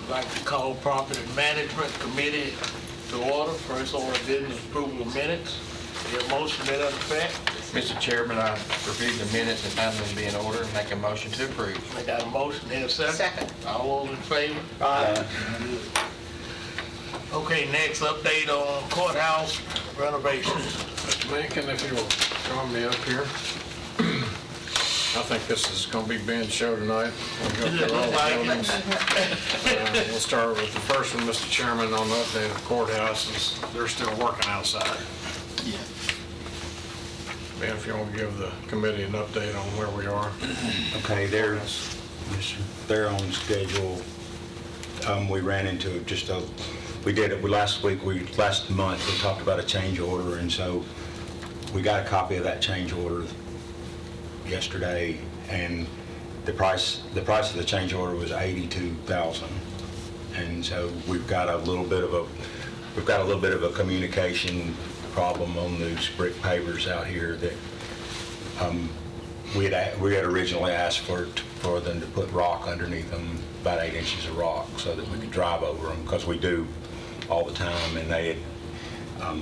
I'd like to call Property Management Committee to order. First order of business, approval of minutes. Is there a motion to that effect? Mr. Chairman, I reviewed the minutes and found them to be in order and make a motion to approve. I got a motion, in a second? Second. All those in favor? Aye. Okay, next update on courthouse renovations. Mr. Lincoln, if you will join me up here. I think this is going to be being shown tonight. We'll go Does it through all look the like it? buildings. We'll start with the first one, Mr. Chairman, on the update of the courthouses. They're still working outside. Ben, if you want to give the committee an update on where we are. Okay, they're on schedule. We ran into last month, we talked about a change order, and so we got a copy of that change order yesterday, and the price of the change order was $82,000. And so we've got a little bit of a communication problem on those brick pavers out here that we had originally asked for them to put rock underneath them, about 8 inches of rock, so that we could drive over them, because we do all the time, and they had,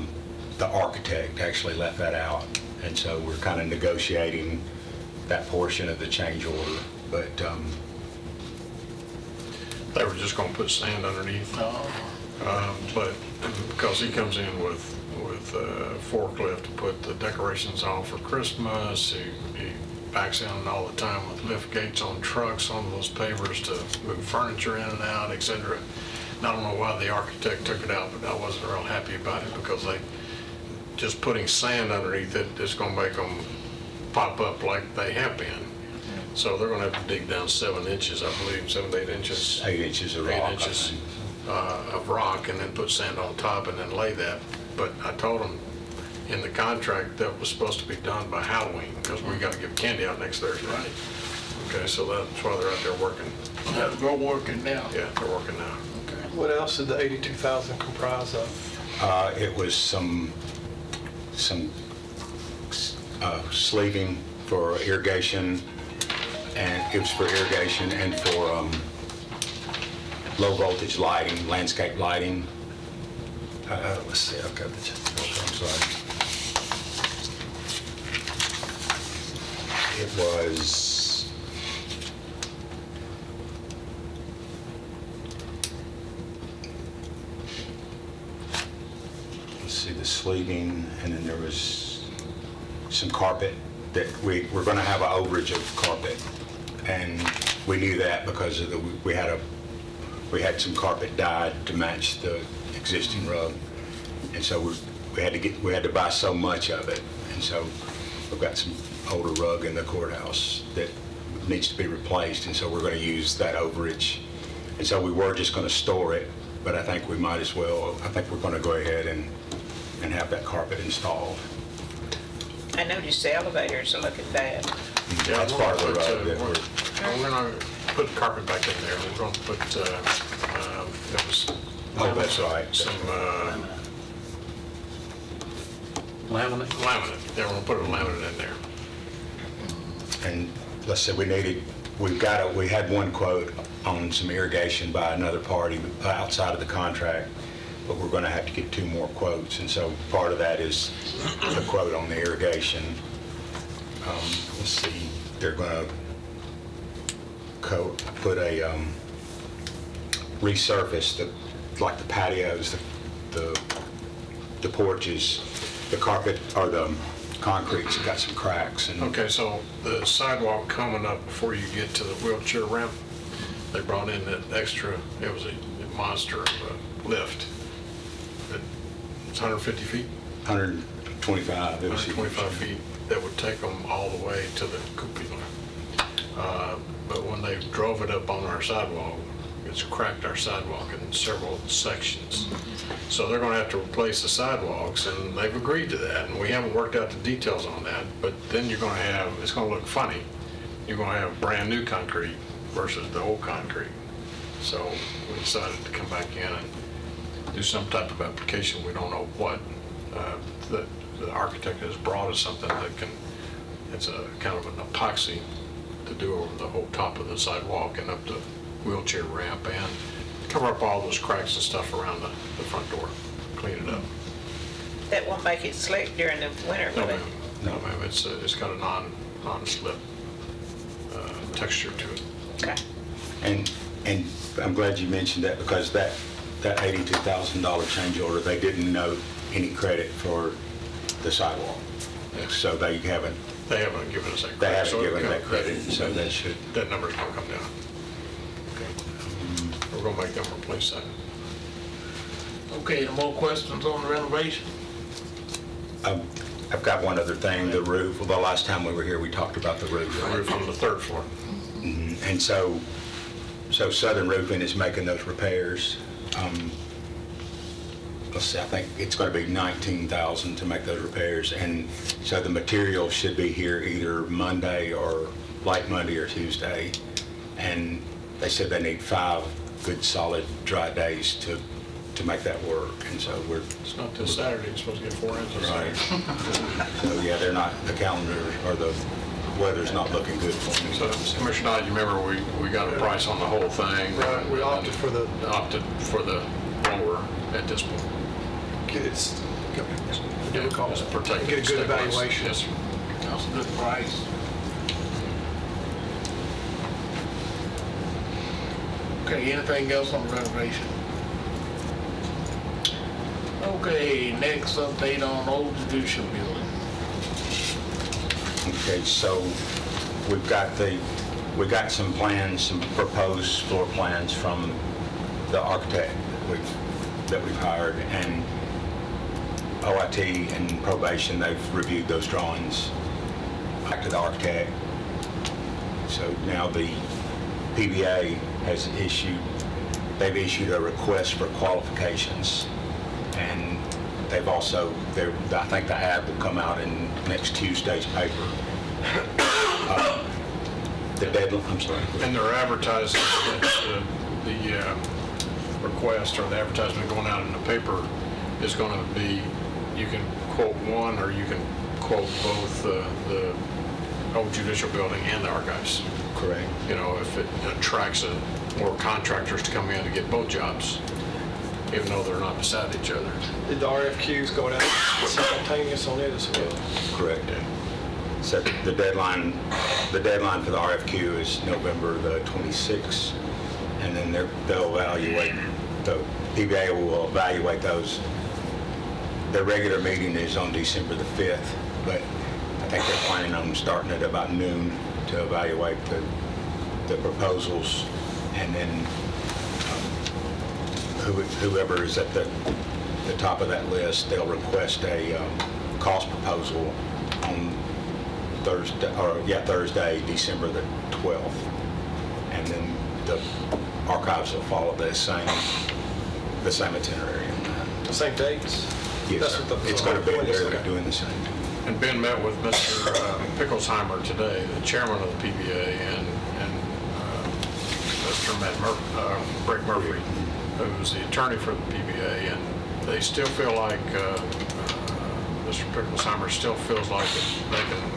the architect actually left that out, and so we're kind of negotiating that portion of the change order, but They were just going to put sand underneath. But because he comes in with a forklift to put the decorations on for Christmas, he backs in all the time with lift gates on trucks on those pavers to move furniture in and out, etc. And I don't know why the architect took it out, but I wasn't real happy about it, because just putting sand underneath it is going to make them pop up like they have been. So they're going to have to dig down 7 inches, I believe, 7 to 8 inches. 8 inches of rock. 8 inches of rock, and then put sand on top and then lay that. But I told them in the contract that was supposed to be done by Halloween, because we got to give candy out next Thursday. Right. Okay, so that's why they're out there working. We're working now. Yeah, they're working now. What else did the 82,000 comprise of? It was some sleeving for irrigation, and it was for irrigation and for low voltage lighting, landscape lighting. Let's see, I've got the check. I'm sorry. It was the sleeving, and then there was some carpet that we're going to have an overage of carpet, and we knew that because of we had some carpet dyed to match the existing rug, and so we had to buy so much of it, and so we've got some older rug in the courthouse that needs to be replaced, and so we're going to use that overage, and so we were just going to store it, but I think we might as well. I think we're going to go ahead and have that carpet installed. I noticed the elevators are looking bad. Yeah, That's we're part of gonna the put, rug that we're going to put carpet back in there. We're going to put, there was Oh, that's right. some Laminate. laminate. They were going to put a laminate in there. And let's say we had one quote on some irrigation by another party outside of the contract, but we're going to have to get 2 more quotes, and so part of that is the quote on the irrigation. Let's see, they're going to put a resurface like the patios, the porches, the carpet or the concrete's got some cracks. And Okay, so the sidewalk coming up before you get to the wheelchair ramp, they brought in that extra, it was a monster of a lift. It's 150 feet, 125. it was- 125 feet, that would take them all the way to the cupola. But when they drove it up on our sidewalk, it's cracked our sidewalk in several sections. So they're going to have to replace the sidewalks, and they've agreed to that, and we haven't worked out the details on that, but then you're going to have, it's going to look funny. You're going to have brand new concrete versus the old concrete. So we decided to come back in and do some type of application, we don't know what. The architect has brought us something that it's a kind of an epoxy to do over the whole top of the sidewalk and up the wheelchair ramp, and cover up all those cracks and stuff around the front door, clean it up. That won't make it slick during the winter, No, will it? ma'am. No, ma'am, it's got a non-slip texture to it. Okay. And I'm glad you mentioned that, because that $82,000 change order, they didn't note any credit for the sidewalk. Yes. So they haven't given us that credit. They haven't so given that credit, so that should, That number's gonna come down. We're gonna make them replace that. Okay, any more questions on the renovation? I've got one other thing, the roof. Well, the last time we were here, we talked about the roof. The roof on the third floor. And so Southern Roofing is making those repairs. Let's see, I think it's going to be $19,000 to make those repairs. And so the material should be here either Monday or late Monday or Tuesday. And they said they need 5 good solid dry days to make that work. And so we're, It's not till Saturday, it's supposed to get 4 inches. right. So yeah, they're not, the calendar or the weather's not looking good for me. So Commissioner Knight, you remember we got a price on the whole thing. Right, we opted for the- lower at this point. Get it, Yeah, give a call. just protect Get a the good stability. evaluation. Yes, sir. That's a good price. Okay, anything else on the renovation? Okay, next update on old judicial building. Okay, so we got some plans, some proposed floor plans from the architect that we've hired, and OIT and probation, they've reviewed those drawings back to the architect. So now the PBA has they've issued a request for qualifications, and they've also, I think the ad will come out in next Tuesday's paper. The deadline, I'm sorry. And they're advertising, the request or the advertisement going out in the paper is going to be, you can quote one or you can quote both the old judicial building and the archives. Correct. You know, if it attracts more contractors to come in to get both jobs, even though they're not beside each other. Did the RFQs go out simultaneous on it as well? Correct. So the deadline for the RFQ is November the 26th, and then they'll evaluate, the PBA will evaluate those. Their regular meeting is on December the 5th, but I think they're planning on starting at about noon to evaluate the proposals, and then whoever is at the top of that list, they'll request a cost proposal on Thursday, December the 12th. And then the archives will follow the same itinerary. The same dates? Yes, That's sir. what the- It's going to be, they're Okay. doing the same. And Ben met with Mr. Pickelsheimer today, the chairman of the PBA, and Mr. Rick Murphy, who's the attorney for the PBA, and they still feel like, Mr. Pickelsheimer still feels like they can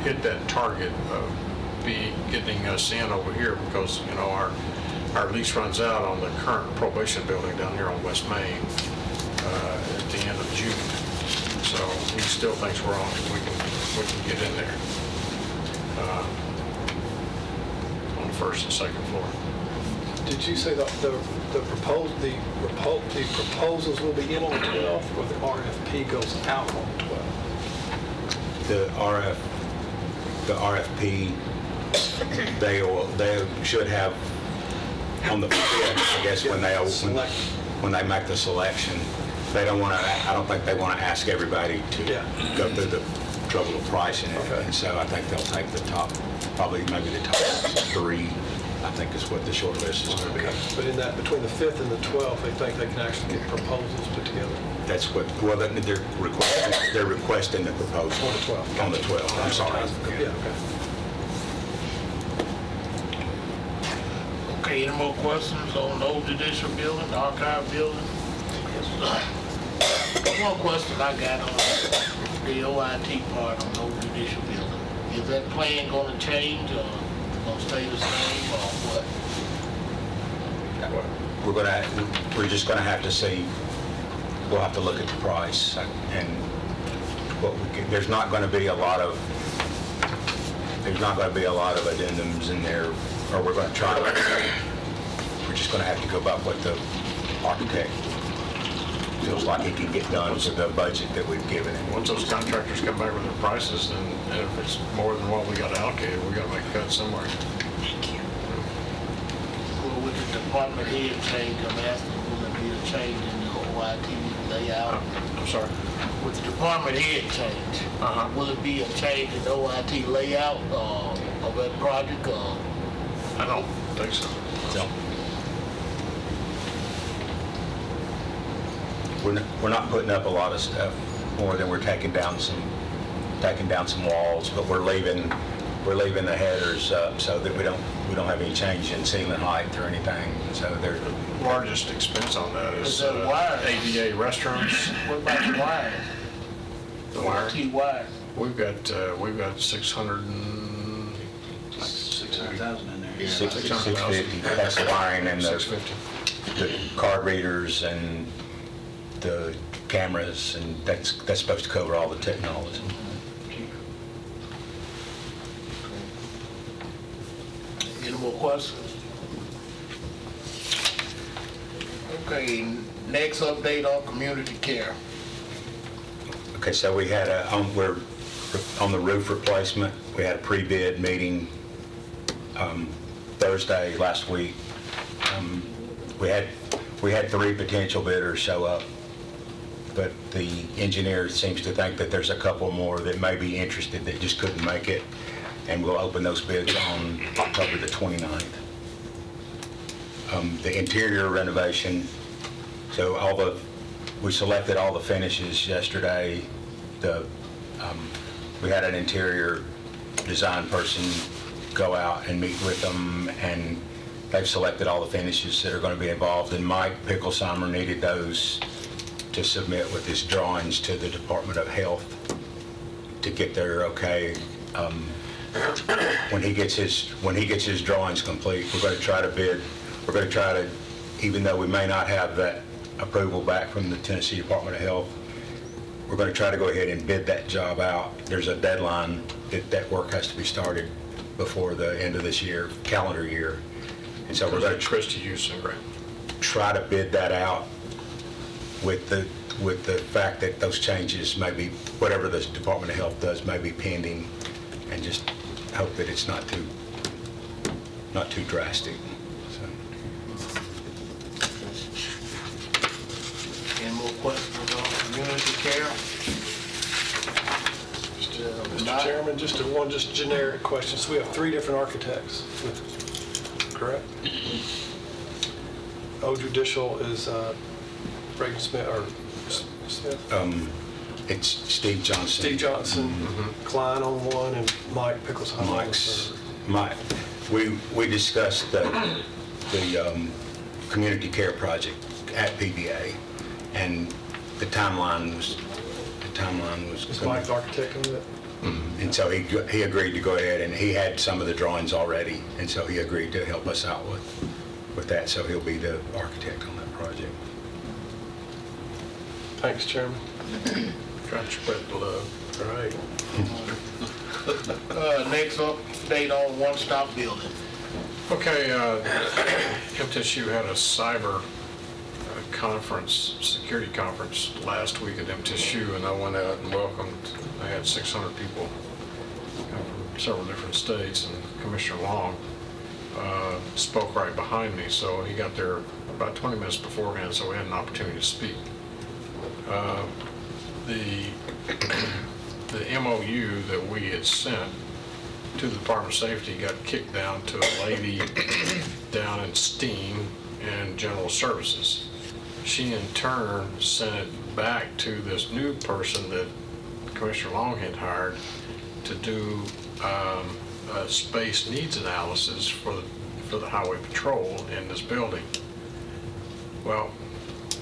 hit that target of getting us in over here, because, you know, our lease runs out on the current probation building down here on West Main at the end of June. So he still thinks we can get in there on the first and second floor. Did you say the proposals will be in on the 12th, or the RFP goes out on the 12th? The RFP, they should have on the 5th, I guess, when they make the selection. I don't think they want to ask everybody to go through the trouble of pricing it. Okay. And so I think they'll take the top, probably maybe the top 3, I think is what the short list is going to be. But in that, between the 5th and the 12th, they think they can actually get proposals put together? That's what, well, they're requesting the proposal. On the 12th. On the 12th, I'm sorry. Yeah, okay. Okay, any more questions on the old judicial building, the archive building? One question I got on the OIT part on the old judicial building. Is that plan going to change or going to stay the same or what? we're just gonna have to see, we'll have to look at the price and what we can, there's not gonna be a lot of addendums in there, or we're gonna try, we're just gonna have to go by what the architect feels like he can get done with the budget that we've given him. Once those contractors come back with their prices, then and if it's more than what we got allocated, we gotta make a cut somewhere. Well, with the department head change, I'm asking, will there be a change in the OIT layout? I'm sorry. With the department head change, Uh-huh. will it be a change in the OIT layout of that project? I don't think so. We're not putting up a lot of stuff more than we're taking down some walls, but we're leaving the headers up so that we don't have any change in ceiling height or anything. So they're Largest expense on that Is is that wire? ADA restrooms. What about the wire? The wire. OIT wire. We've got 600 and... 600,000 in there. 650. That's the wiring and the 650. card readers and the cameras, and that's supposed to cover all the technology. Any more questions? Okay, next update on community care. Okay, so we had we're on the roof replacement. We had a pre-bid meeting Thursday last week. We had 3 potential bidders show up, but the engineer seems to think that there's a couple more that may be interested that just couldn't make it, and we'll open those bids on October the 29th. The interior renovation, so we selected all the finishes yesterday. We had an interior design person go out and meet with them, and they've selected all the finishes that are going to be involved, and Mike Picklesheimer needed those to submit with his drawings to the Department of Health to get their okay. When he gets his drawings complete, we're going to try to, even though we may not have that approval back from the Tennessee Department of Health, we're going to try to go ahead and bid that job out. There's a deadline that work has to be started before the end of this year, calendar year. And so we're going to Christie Houston, right? try to bid that out with the fact that those changes may be, whatever the Department of Health does may be pending, and just hope that it's not too drastic. So. Any more questions on community care? Mr. Chairman, just generic questions. We have 3 different architects, correct? O Judicial is Braden Smith, or Smith? It's Steve Johnson. Steve Johnson, Klein on one, and Mike Picklesheimer on the third. We discussed the community care project at PBA, and the timeline was. Is Mike the architect on that? And so he agreed to go ahead, and he had some of the drawings already, and so he agreed to help us out with that. So he'll be the architect on that project. Thanks, Chairman. Trying to spread the love. All right. Next update on One Stop Building. Okay, MTSU had a cyber conference, security conference last week at MTSU, and I went out and welcomed, I had 600 people from several different states, and Commissioner Long spoke right behind me, so he got there about 20 minutes beforehand, so we had an opportunity to speak. The MOU that we had sent to the Department of Safety got kicked down to a lady down in STEAM and General Services. She in turn sent it back to this new person that Commissioner Long had hired to do a space needs analysis for the highway patrol in this building. Well,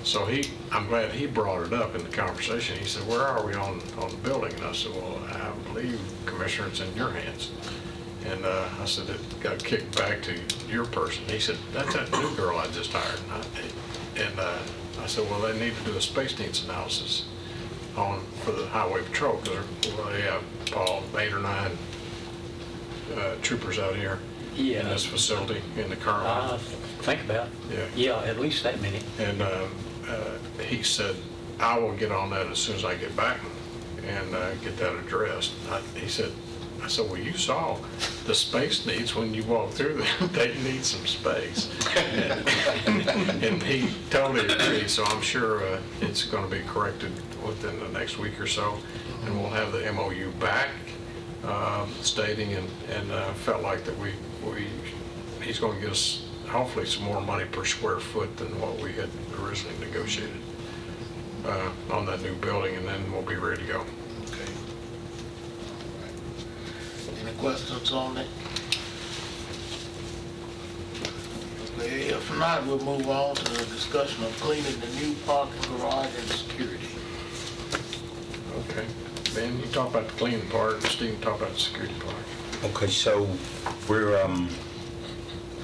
so I'm glad he brought it up in the conversation. He said, "Where are we on the building?" And I said, "Well, I believe, Commissioner, it's in your hands." And I said, it got kicked back to your person. He said, that's that new girl I just hired. And I said, well, they need to do a space needs analysis for the highway patrol, because they have, Paul, 8 or 9 troopers out here in Yeah. this facility in the current one. Think about it. Yeah, at least that many. And he said, I will get on that as soon as I get back and get that addressed. He said, I said, well, you saw the space needs when you walk through them. They need some space. And he totally agreed, so I'm sure it's going to be corrected within the next week or so. And we'll have the MOU back stating and felt like that he's going to give us hopefully some more money per square foot than what we had originally negotiated on that new building, and then we'll be ready to go. Okay. Any questions on that? Okay, if not, we'll move on to the discussion of cleaning the new parking garage and security. Okay. Ben, you talk about the cleaning part, and Steve talk about the security part. Okay, so we're,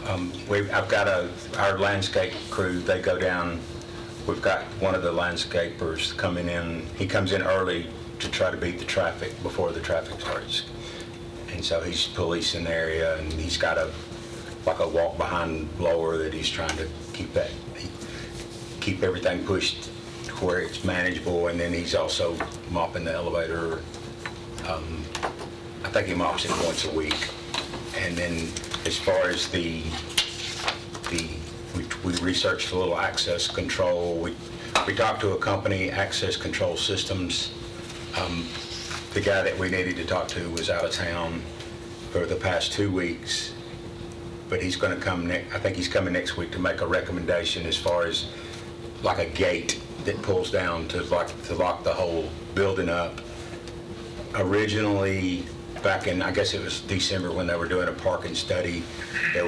I've got our landscape crew, they go down, we've got one of the landscapers coming in, he comes in early to try to beat the traffic before the traffic starts. And so he's policing the area, and he's got like a walk behind blower that he's trying to keep everything pushed to where it's manageable, and then he's also mopping the elevator. I think he mops it once a week. And then as far as we researched a little access control. We talked to a company, Access Control Systems. The guy that we needed to talk to was out of town for the past 2 weeks, but he's going to come I think he's coming next week to make a recommendation as far as like a gate that pulls down to lock the whole building up. Originally, back in, I guess it was December, when they were doing a parking study, they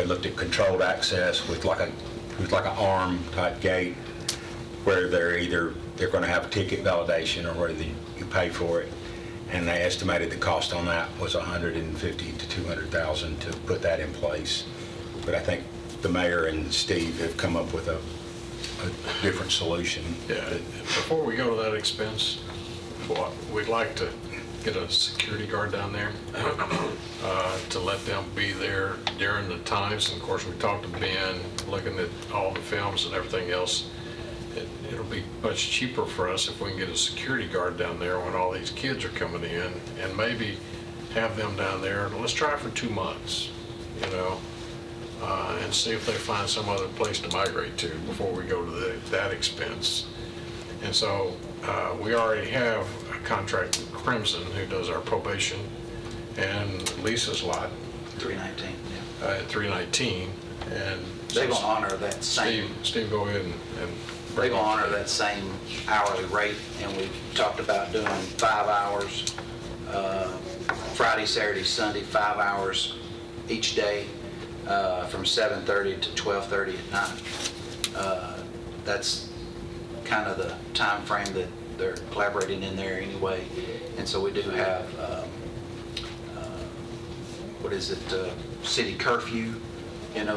looked at controlled access with like an arm type gate, where they're going to have ticket validation or whether you pay for it. And they estimated the cost on that was $150,000 to $200,000 to put that in place. But I think the mayor and Steve have come up with a different solution. Yeah, before we go to that expense, we'd like to get a security guard down there to let them be there during the times. And of course, we talked to Ben, looking at all the films and everything else. It'll be much cheaper for us if we can get a security guard down there when all these kids are coming in, and maybe have them down there. Let's try it for 2 months, and see if they find some other place to migrate to before we go to that expense. And so we already have a contract with Crimson, who does our probation, and Lisa's lot 319, yeah. at 319. And They're going to honor that same, Steve, go ahead and they're going to honor that same hourly rate, and we talked about doing 5 hours, Friday, Saturday, Sunday, 5 hours each day, from 7:30 to 12:30 at night. That's kind of the time frame that they're collaborating in there anyway. And so we do have, city curfew,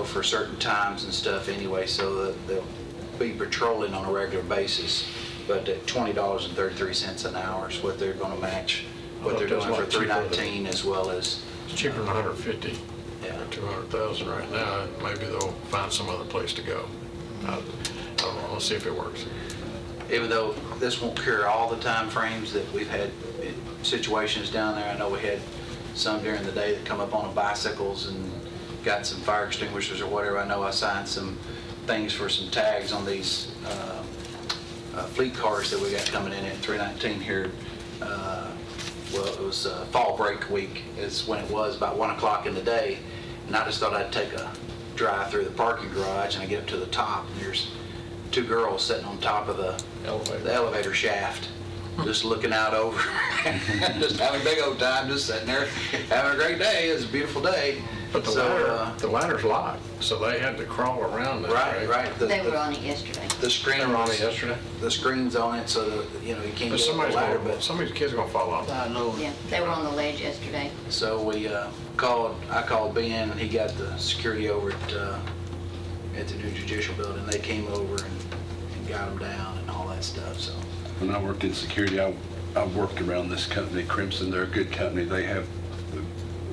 for certain times and stuff anyway, so that they'll be patrolling on a regular basis. But at $20.33 an hour is what they're going to match what they're doing for 319, as well as. It's cheaper than 150 Yeah. or 200,000 right now. Maybe they'll find some other place to go. I don't know. Let's see if it works. Even though this won't cure all the time frames that we've had situations down there. I know we had some during the day that come up on bicycles and got some fire extinguishers or whatever. I know I signed some things for some tags on these fleet cars that we got coming in at 319 here. Well, it was fall break week is when it was, about 1 o'clock in the day. And I just thought I'd take a drive through the parking garage, and I get up to the top, and there's 2 girls sitting on top of the elevator shaft, just looking out over, just having a big old time, just sitting there, having a great day. It was a beautiful day. But the ladder's locked, so they had to crawl around that. Right. They were on it yesterday. The screen. They were on it yesterday? The screen's on it, so that, you can't But get on the somebody's ladder, gonna, but. somebody's kid's gonna fall off. I know. Yeah, they were on the ledge yesterday. So we I called Ben, and he got the security over at the new judicial building. They came over and got them down and all that stuff, so. When I worked in security, I worked around this company, Crimson. They're a good company. They have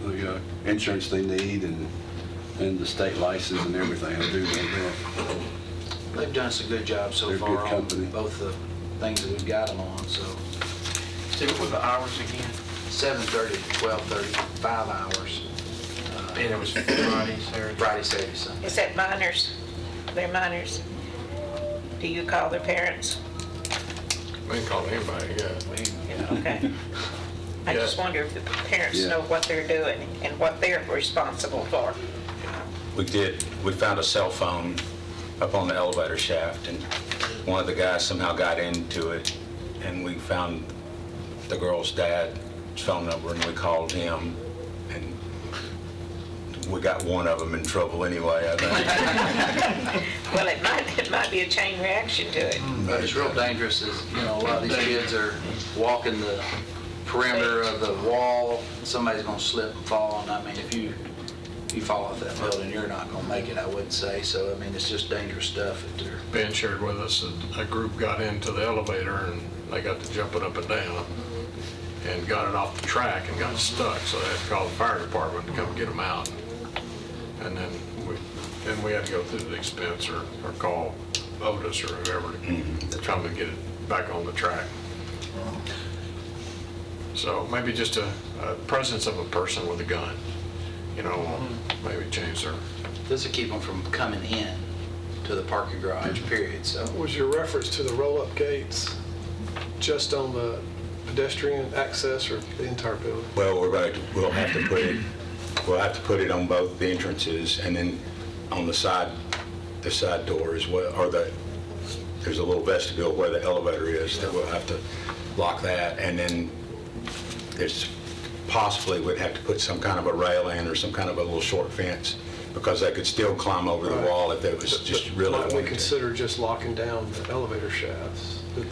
the insurance they need and the state license and everything. I do know They've done us a good job so They're a far good on company. both the things that we've got them on, so. See, what were the hours again? 7:30 to 12:30, 5 hours. And it was Friday, Saturday? Friday, Saturday, Sunday. Is that minors? They're minors. Do you call their parents? We ain't calling anybody, yeah. Okay. I Yeah. just wonder if the parents Yeah. know what they're doing and what they're responsible for. We found a cell phone up on the elevator shaft, and one of the guys somehow got into it, and we found the girl's dad's phone number, and we called him, and we got one of them in trouble anyway, I think. Well, it might be a chain reaction to it. But it's real dangerous is, a lot of these kids are walking the perimeter of the wall. Somebody's gonna slip and fall, and I mean, if you fall off that building, you're not gonna make it, I wouldn't say. So, I mean, it's just dangerous stuff if they're. Ben shared with us that a group got into the elevator and they got to jumping up and down and got it off the track and got stuck, so they had to call the fire department to come get them out. And then we had to go through the expense or call Otis or whoever to come and get it back on the track. So maybe just a presence of a person with a gun, maybe change their. This will keep them from coming in to the parking garage, period, so. Was your reference to the roll-up gates just on the pedestrian access or the entire building? Well, we'll have to put it on both the entrances and then on the side door as well, or there's a little vestibule where the elevator is that we'll have to lock that, and then there's possibly would have to put some kind of a rail in or some kind of a little short fence because they could still climb over the wall if it was just really Might we wanted to. consider just locking down the elevator shafts, the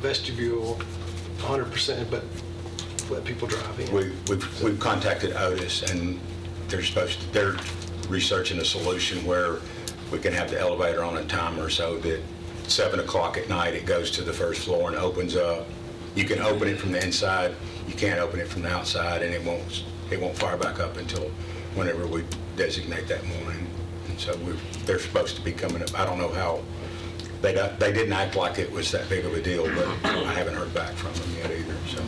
vestibule 100%, but let people drive in? We've contacted Otis, and they're researching a solution where we can have the elevator on a timer so that 7 o'clock at night it goes to the first floor and opens up. You can open it from the inside, you can't open it from the outside, and it won't fire back up until whenever we designate that morning. And so they're supposed to be coming up. I don't know how. They didn't act like it was that big of a deal, but I haven't heard back from them yet either. So.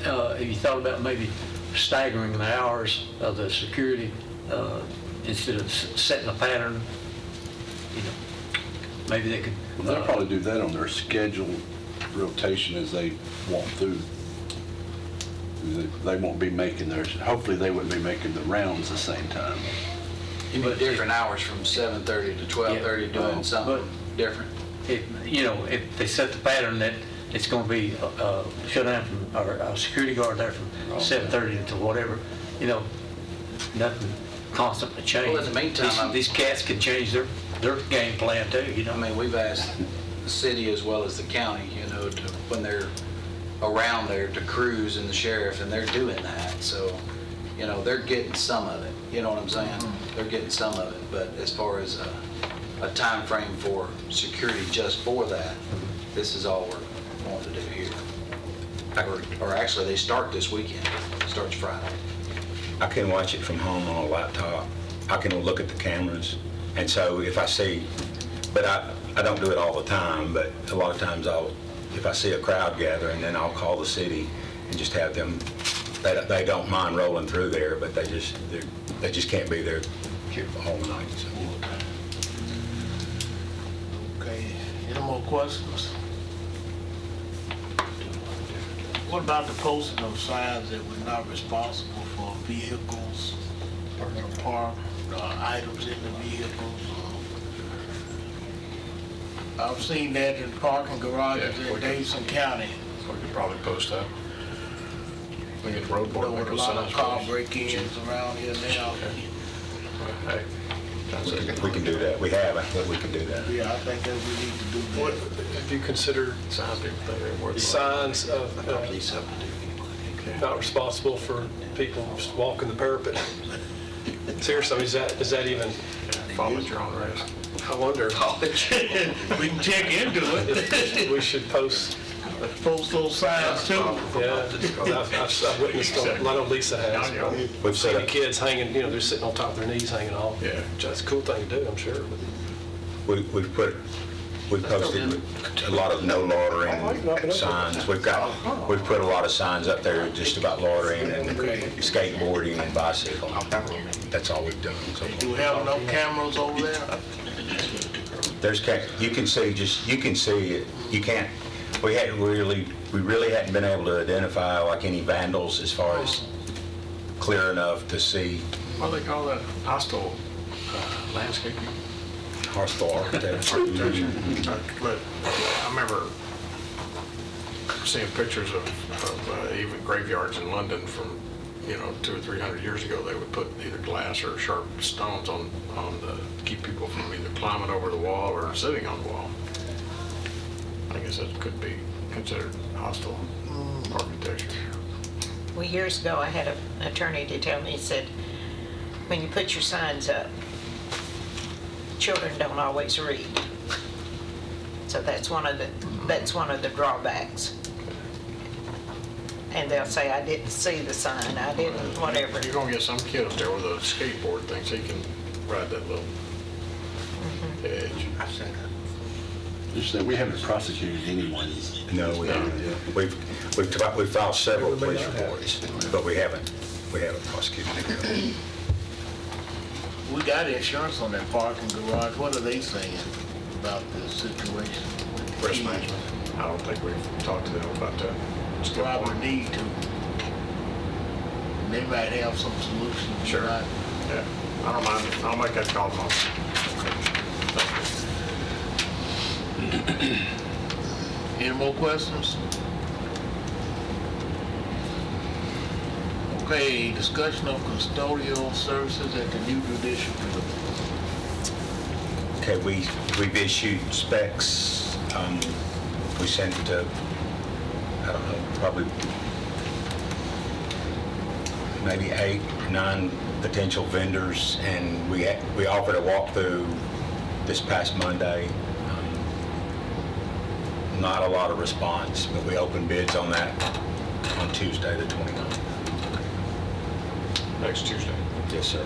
Have you thought about maybe staggering the hours of the security instead of setting a pattern? Maybe they could. They'll probably do that on their scheduled rotation as they walk through. They won't be making theirs. Hopefully, they wouldn't be making the rounds the same time. You need different hours from 7:30 to 12:30 Yeah, doing something different. If they set the pattern that it's going to be shut down from, or a security guard there from 7:30 until whatever, nothing constantly changes. Well, in the meantime, these cats can change their game plan too, I mean, we've asked the city as well as the county, when they're around there to cruise and the sheriff, and they're doing that. So, they're getting some of it. You know what I'm saying? They're getting some of it. But as far as a time frame for security just for that, this is all we're wanting to do here. Or actually, they start this weekend. It starts Friday. I can watch it from home on a laptop. I can look at the cameras. And so if I see, but I don't do it all the time, but a lot of times if I see a crowd gathering, then I'll call the city and just have them, they don't mind rolling through there, but they just can't be there the whole night. So. Okay, any more questions? What about the posting of signs that we're not responsible for vehicles parked, items in the vehicles? I've seen that in parking garages Yeah, in Davidson County. We could probably post that. We get the road board, There make were a those lot of signs. car break-ins around here now. Hey, that's it. We can do that. We haven't, but we can do that. Yeah, I think that we need to do What, that. have you considered Signs people think they're worth. signs of not responsible for people just walking the parapet? Seriously, I mean, is that even, Follow at your own risk. I wonder, We can check into it. we should post, Post those signs too. yeah, I've witnessed, I know Lisa has. We've set Seen the up, kids hanging, they're sitting on top of their knees hanging off. Yeah. That's a cool thing to do, I'm sure. we've posted a lot of no loitering signs. We've put a lot of signs up there just about loitering and skateboarding and bicycle. That's all we've done so far. Do we have enough cameras over there? You can see it. You can't, we really hadn't been able to identify like any vandals as far as clear enough to see What do they call that? Hostile landscaping? hostile architecture. But I remember seeing pictures of even graveyards in London from, 200 or 300 years ago. They would put either glass or sharp stones on to keep people from either climbing over the wall or sitting on the wall. I guess that could be considered hostile architecture. Well, years ago, I had an attorney to tell me, he said, when you put your signs up, children don't always read. So that's one of the drawbacks. And they'll say, I didn't see the sign, I didn't, whatever. You're gonna get some kid up there with a skateboard, thinks he can ride that little edge. Just that we haven't prosecuted anyone. No, we haven't. We've filed several police reports, but we haven't prosecuted anyone. We got insurance on that parking garage. What are they saying about this situation? Risk management. I don't think we've talked to them about that. It's a good Probably point. need to. They might have some solution. Sure. Right? Yeah, I don't mind. I'll make that call tomorrow. Any more questions? Okay, discussion of custodial services at the new judicial building. Okay, we've issued specs. We sent it to, I don't know, probably maybe 8, 9 potential vendors, and we offered a walkthrough this past Monday. Not a lot of response, but we opened bids on that on Tuesday, the 29th. Next Tuesday. Yes, sir.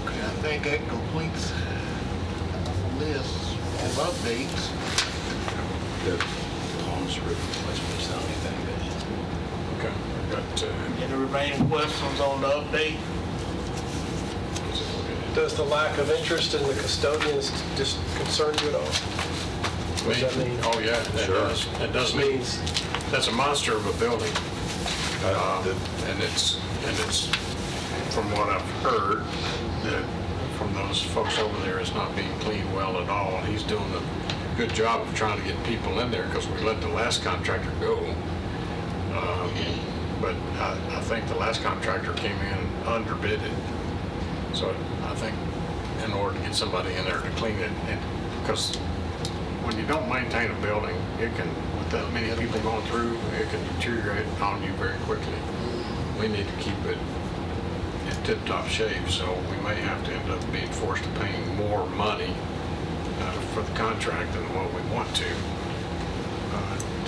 Okay, I think that completes the list of updates. The Thomas River replacement is the only thing Okay. We've got, Any remaining questions on the update? Does the lack of interest in the custodians just concern you at all? What does that mean? Oh, yeah, it does. It does mean, Means, that's a monster of a building. And it's, from what I've heard, that from those folks over there, it's not being cleaned well at all. And he's doing a good job of trying to get people in there because we let the last contractor go. But I think the last contractor came in underbidded. So I think in order to get somebody in there to clean it, because when you don't maintain a building, it can, with that many people going through, it can deteriorate on you very quickly. We need to keep it in tip-top shape, so we may have to end up being forced to pay more money for the contract than what we want to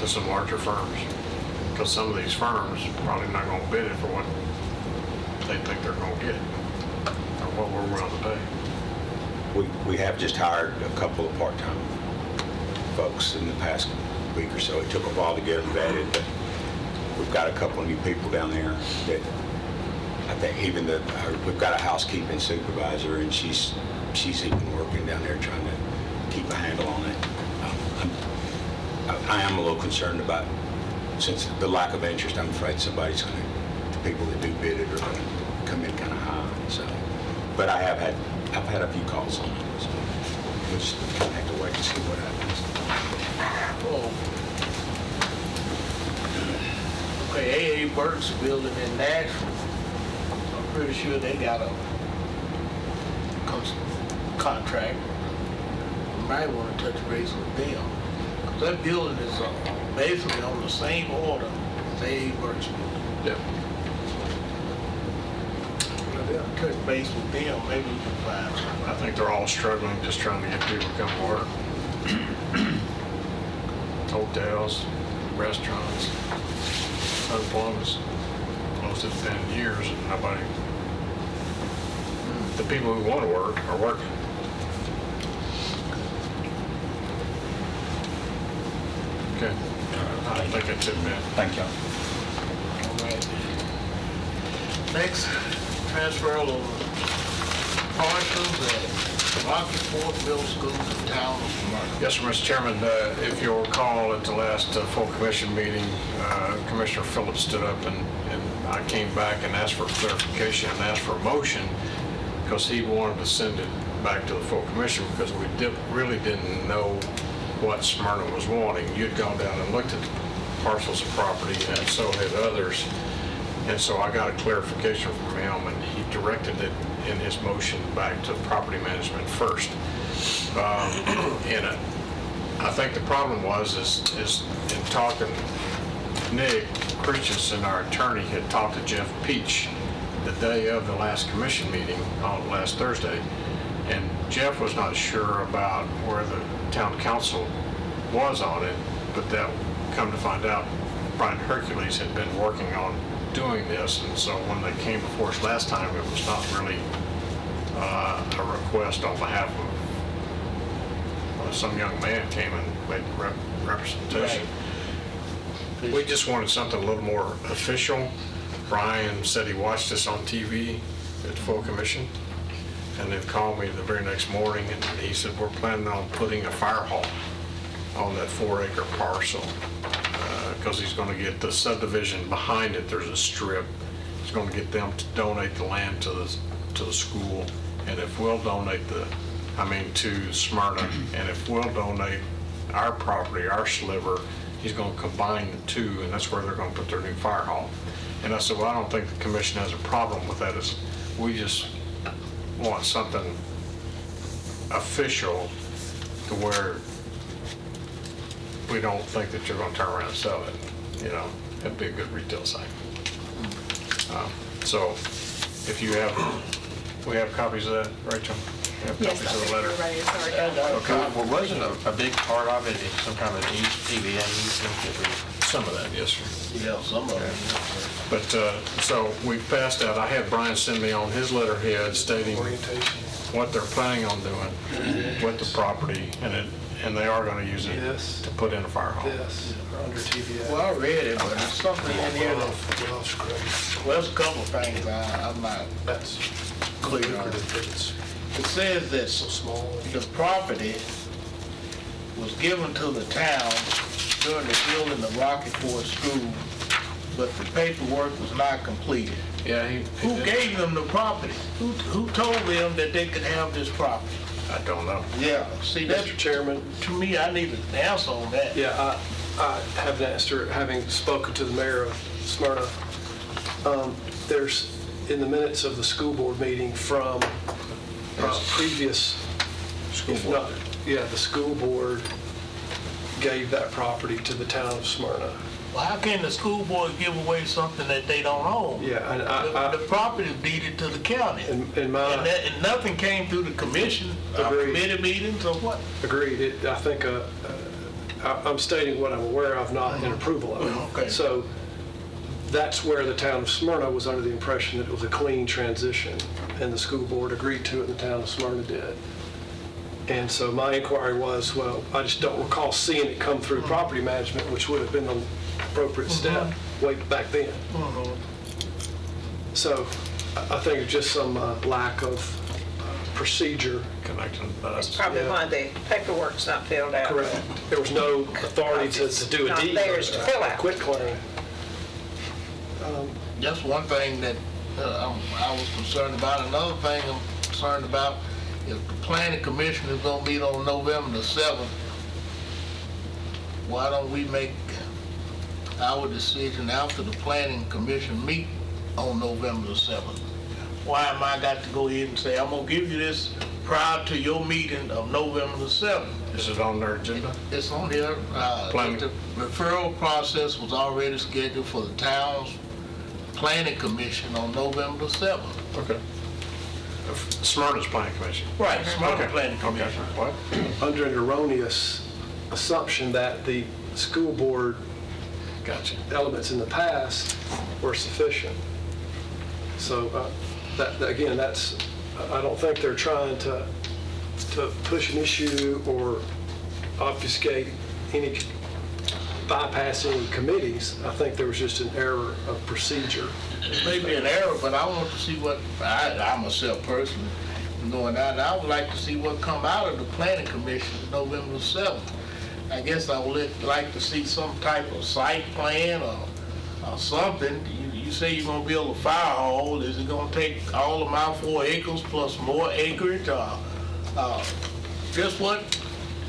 some larger firms. Because some of these firms probably not going to bid it for what they think they're going to get, or what we're willing to pay. We have just hired a couple of part-time folks in the past week or so. It took a while to get them vetted, but we've got a couple of new people down there that I think even we've got a housekeeping supervisor, and she's even working down there trying to keep a handle on it. I am a little concerned about, since the lack of interest, I'm afraid the people that do bid it are going to come in kind of high. So, but I've had a few calls on it, so we'll just kind of have to wait and see what happens. Oh, Okay, AA Burke's building in Nashville. I'm pretty sure they got a contract. You might want to touch base with them. 'Cause that building is basically on the same order as AA Burke's building. Yep. Touch base with them, maybe we can find something. I think they're all struggling, just trying to get people to come to work. Hotels, restaurants, unemployment's most it's been years, and nobody, the people who want to work are working. Okay, I think that's it, man. Thank you. All right. Next, transfer of parcels at Rocky Ford Middle School to town of Smyrna. Yes, sir, Mr. Chairman, if you'll recall at the last full commission meeting, Commissioner Phillips stood up and I came back and asked for clarification and asked for a motion because he wanted to send it back to the full commission because we really didn't know what Smyrna was wanting. You'd gone down and looked at the parcels of property and so had others. And so I got a clarification from him and he directed it in his motion back to property management first. I think the problem was is in talking, Nick Christensen, our attorney, had talked to Jeff Peach the day of the last commission meeting on last Thursday, and Jeff was not sure about where the town council was on it, but that, come to find out, Brian Hercules had been working on doing this, and so when they came before us last time, it was not really a request on behalf of some young man came and made representation. We just wanted something a little more official. Brian said he watched us on TV at the full commission and then called me the very next morning and he said, we're planning on putting a fire hall on that 4-acre parcel because he's going to get the subdivision behind it. There's a strip. He's going to get them to donate the land to the school, and if we'll donate to Smyrna, and if we'll donate our property, our sliver, he's going to combine the two, and that's where they're going to put their new fire hall. And I said, well, I don't think the commission has a problem with that. We just want something official to where we don't think that you're going to turn around and sell it. You know, it'd be a good retail site. So if you we have copies of that, Rachel? We have copies of the letter? Okay, well, wasn't a big part of it some kind of TVA easement? Some of that, yes, sir. Yeah, some of them. But, so we passed out, I had Brian send me on his letterhead stating what they're planning on doing with the property, and they are going to use it Yes. to put in a fire hall. Yes, under TVA. Well, I read it, but there's something in here that, well, there's a couple of things I'm not That's clear on. lucrative, it's It says that so small. the property was given to the town during the building of Rocky Ford School, but the paperwork was not completed. Yeah, Who gave them the property? Who told them that they could have this property? I don't know. Yeah, see, that, Mr. Chairman, to me, I need an answer on that. yeah, I have an answer, having spoken to the mayor of Smyrna. There's, in the minutes of the school board meeting from previous, School if board. not, yeah, the school board gave that property to the town of Smyrna. Well, how can the school board give away something that they don't own? Yeah, and The property is deeded to the county. in my, And nothing came through the commission, Agreed. committee meetings or what? agreed, I think, I'm stating what I'm aware of, not in approval of it. Okay. So that's where the town of Smyrna was under the impression that it was a clean transition, and the school board agreed to it, and the town of Smyrna did. And so my inquiry was, well, I just don't recall seeing it come through property management, which would have been the appropriate step way back then. So I think it's just some lack of procedure. Connecting That's us. probably Yeah. why the paperwork's not filled out. Correct. There was no authority to do a Not deed. theirs to fill out. Quit claim. That's one thing that I was concerned about. Another thing I'm concerned about, if the planning commission is gonna meet on November the 7th, why don't we make our decision after the planning commission meet on November the 7th? Why am I got to go ahead and say, I'm gonna give you this prior to your meeting of November the 7th? Is it on their agenda? It's on here. Planning. The referral process was already scheduled for the town's planning commission on November the 7th. Okay. Smyrna's Planning Commission. Right, Smyrna Okay. Planning Okay. Commission. What? Under an erroneous assumption that the school board Gotcha. elements in the past were sufficient. So again, I don't think they're trying to push an issue or obfuscate any, bypass any committees. I think there was just an error of procedure. It may be an error, but I want to see what, I myself personally, going out, and I would like to see what come out of the planning commission November the 7th. I guess I would like to see some type of site plan or something. You say you're gonna build a fire hall. Is it gonna take all of my 4 acres plus more acreage? Just what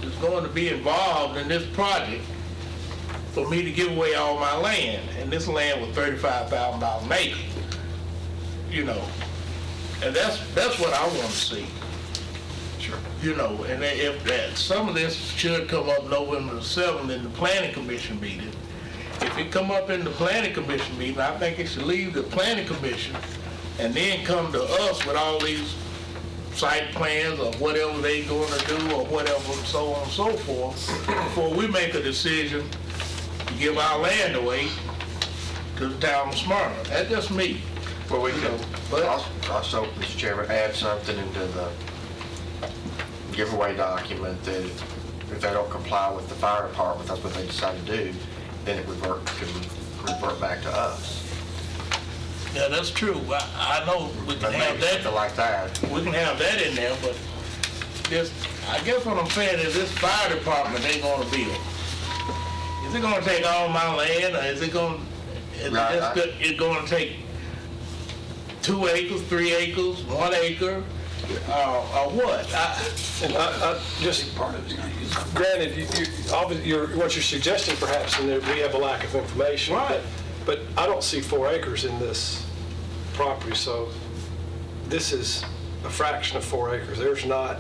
is going to be involved in this project for me to give away all my land? And this land was $35,000 an acre, you know. And that's what I want to see. Sure. You know, and if that, some of this should come up November the 7th in the planning commission meeting. If it come up in the planning commission meeting, I think it should leave the planning commission and then come to us with all these site plans or whatever they gonna do or whatever, so on and so forth, before we make a decision to give our land away to the town of Smyrna. That's just me. Well, we can But- also, Mr. Chairman, add something into the giveaway document that if they don't comply with the fire department, that's what they decide to do, then it can revert back to us. Yeah, that's true. I know we can But have maybe that. something like that. We can have that in there, but this, I guess what I'm saying is this fire department ain't gonna build. Is it gonna take all my land, or is it gonna, it's gonna take 2 acres, 3 acres, 1 acre, or what? And I just, granted, obviously, what you're suggesting perhaps, and that we have a lack of information. Right. But I don't see 4 acres in this property, so this is a fraction of 4 acres. There's not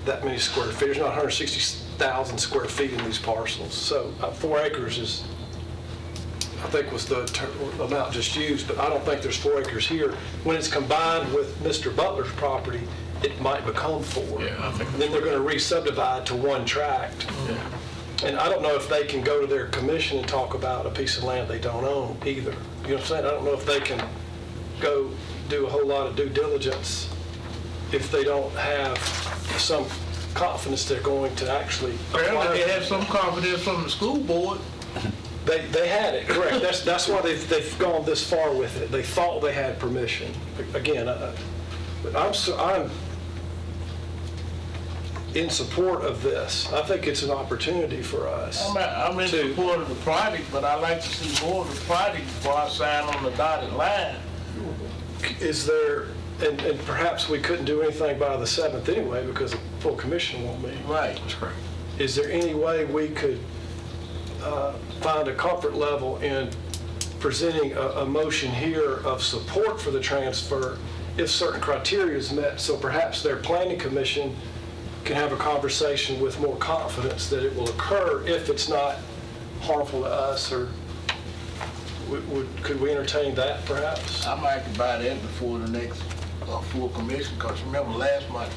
that many square feet. There's not 160,000 square feet in these parcels. So 4 acres is, I think was the amount just used, but I don't think there's 4 acres here. When it's combined with Mr. Butler's property, it might become 4. Yeah, I think And then they're going to re-subdivide to 1 tract. Yeah. And I don't know if they can go to their commission and talk about a piece of land they don't own either. You know what I'm saying? I don't know if they can go do a whole lot of due diligence if they don't have some confidence they're going to actually Apparently acquire. they had some confidence from the school board. They had it, correct. That's why they've gone this far with it. They thought they had permission. Again, but I'm in support of this. I think it's an opportunity for us. I'm in to- support of the project, but I like to see more of the project before I sign on the dotted line. Is there, and perhaps we couldn't do anything by the 7th anyway because the full commission won't meet. Right. That's correct. Is there any way we could find a comfort level in presenting a motion here of support for the transfer if certain criteria is met? So perhaps their planning commission can have a conversation with more confidence that it will occur if it's not harmful to us, or could we entertain that perhaps? I might have to buy that before the next full commission, because remember last month,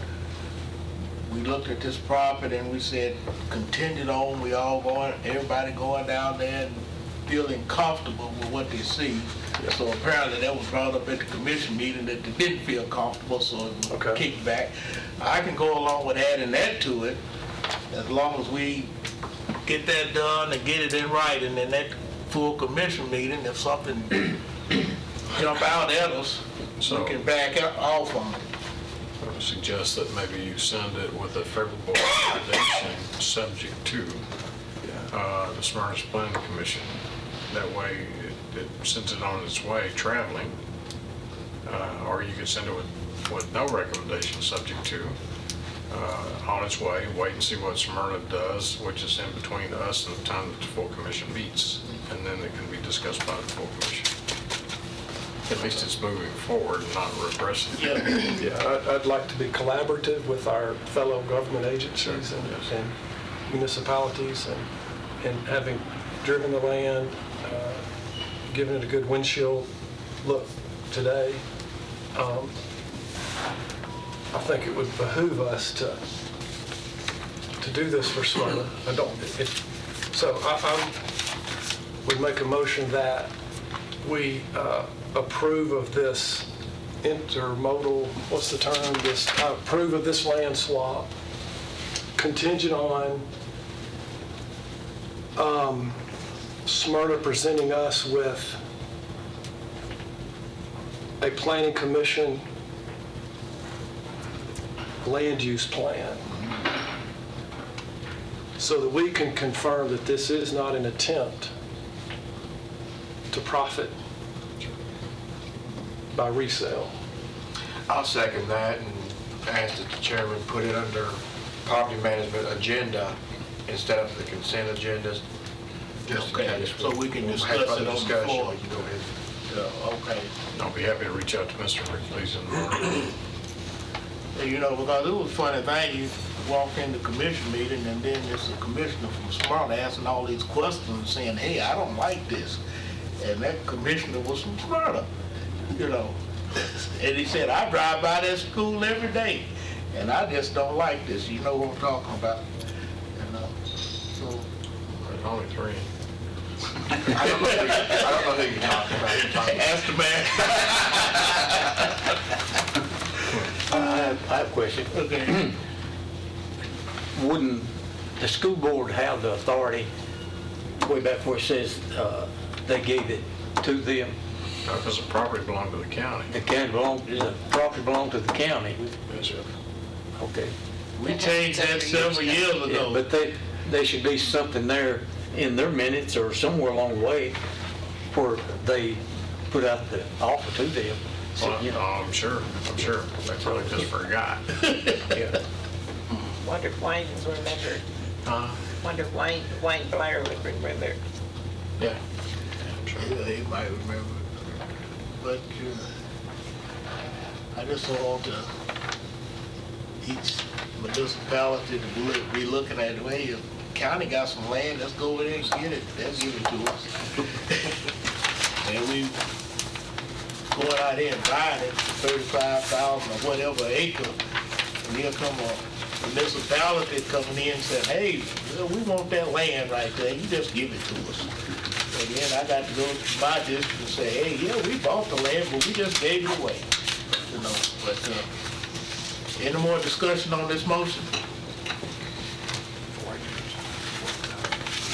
we looked at this property and we said contingent on everybody going down there and feeling comfortable with what they see. So apparently that was brought up at the commission meeting that they didn't feel comfortable, so it was Okay. kicked back. I can go along with adding that to it, as long as we get that done and get it in writing in that full commission meeting. If something jump out at us, So- we can back off on it. I would suggest that maybe you send it with a favorable recommendation subject to the Smyrna's Planning Commission. That way, it sends it on its way traveling. Or you could send it with no recommendation subject to, on its way, wait and see what Smyrna does, which is in between us and the time that the full commission meets, and then it can be discussed by the full commission. At least it's moving forward, not regressing. Yeah, I'd like to be collaborative with our fellow government agencies and municipalities, and having driven the land, giving it a good windshield look today, I think it would behoove us to do this for Smyrna. I would make a motion that we approve of this intermodal, what's the term, approve of this land swap contingent on Smyrna presenting us with a planning commission land use plan, so that we can confirm that this is not an attempt to profit by resale. I'll second that and ask that the chairman put it under property management agenda instead of the consent agendas. Just in Okay, case so we can we'll discuss have further it on the discussion, floor. we can go ahead. Okay. I'll be happy to reach out to Mr. Gleason in the morning. You know, because it was a funny thing, you walk in the commission meeting and then there's a commissioner from Smyrna asking all these questions saying, hey, I don't like this. And that commissioner was from Smyrna, you know. And he said, I drive by that school every day and I just don't like this. You know what I'm talking about? You know, so. There's only three. I don't know who you're talking about. Ask the man. I have a question. Okay. Wouldn't the school board have the authority, way back where it says they gave it to them? Because the property belonged to the county. The property belonged to the county. Yes, sir. Okay. We changed that several years Yeah, ago. but they should be something there in their minutes or somewhere along the way where they put out the offer to them. So, Well, you know, I'm sure. They probably just forgot. yeah. Wonder if Wayne was remembered. Wonder if Wayne Blair would remember. Yeah, he might remember. But I just don't want each municipality to be looking at, hey, if the county got some land, let's go over there and get it. They'll give it to us. And we going out here and buying it for $35,000 or whatever an acre. And here come a municipality coming in and saying, hey, we want that land right there. You just give it to us. And then I got to go to my district and say, hey, yeah, we bought the land, but we just gave it away. You know, but any more discussion on this motion?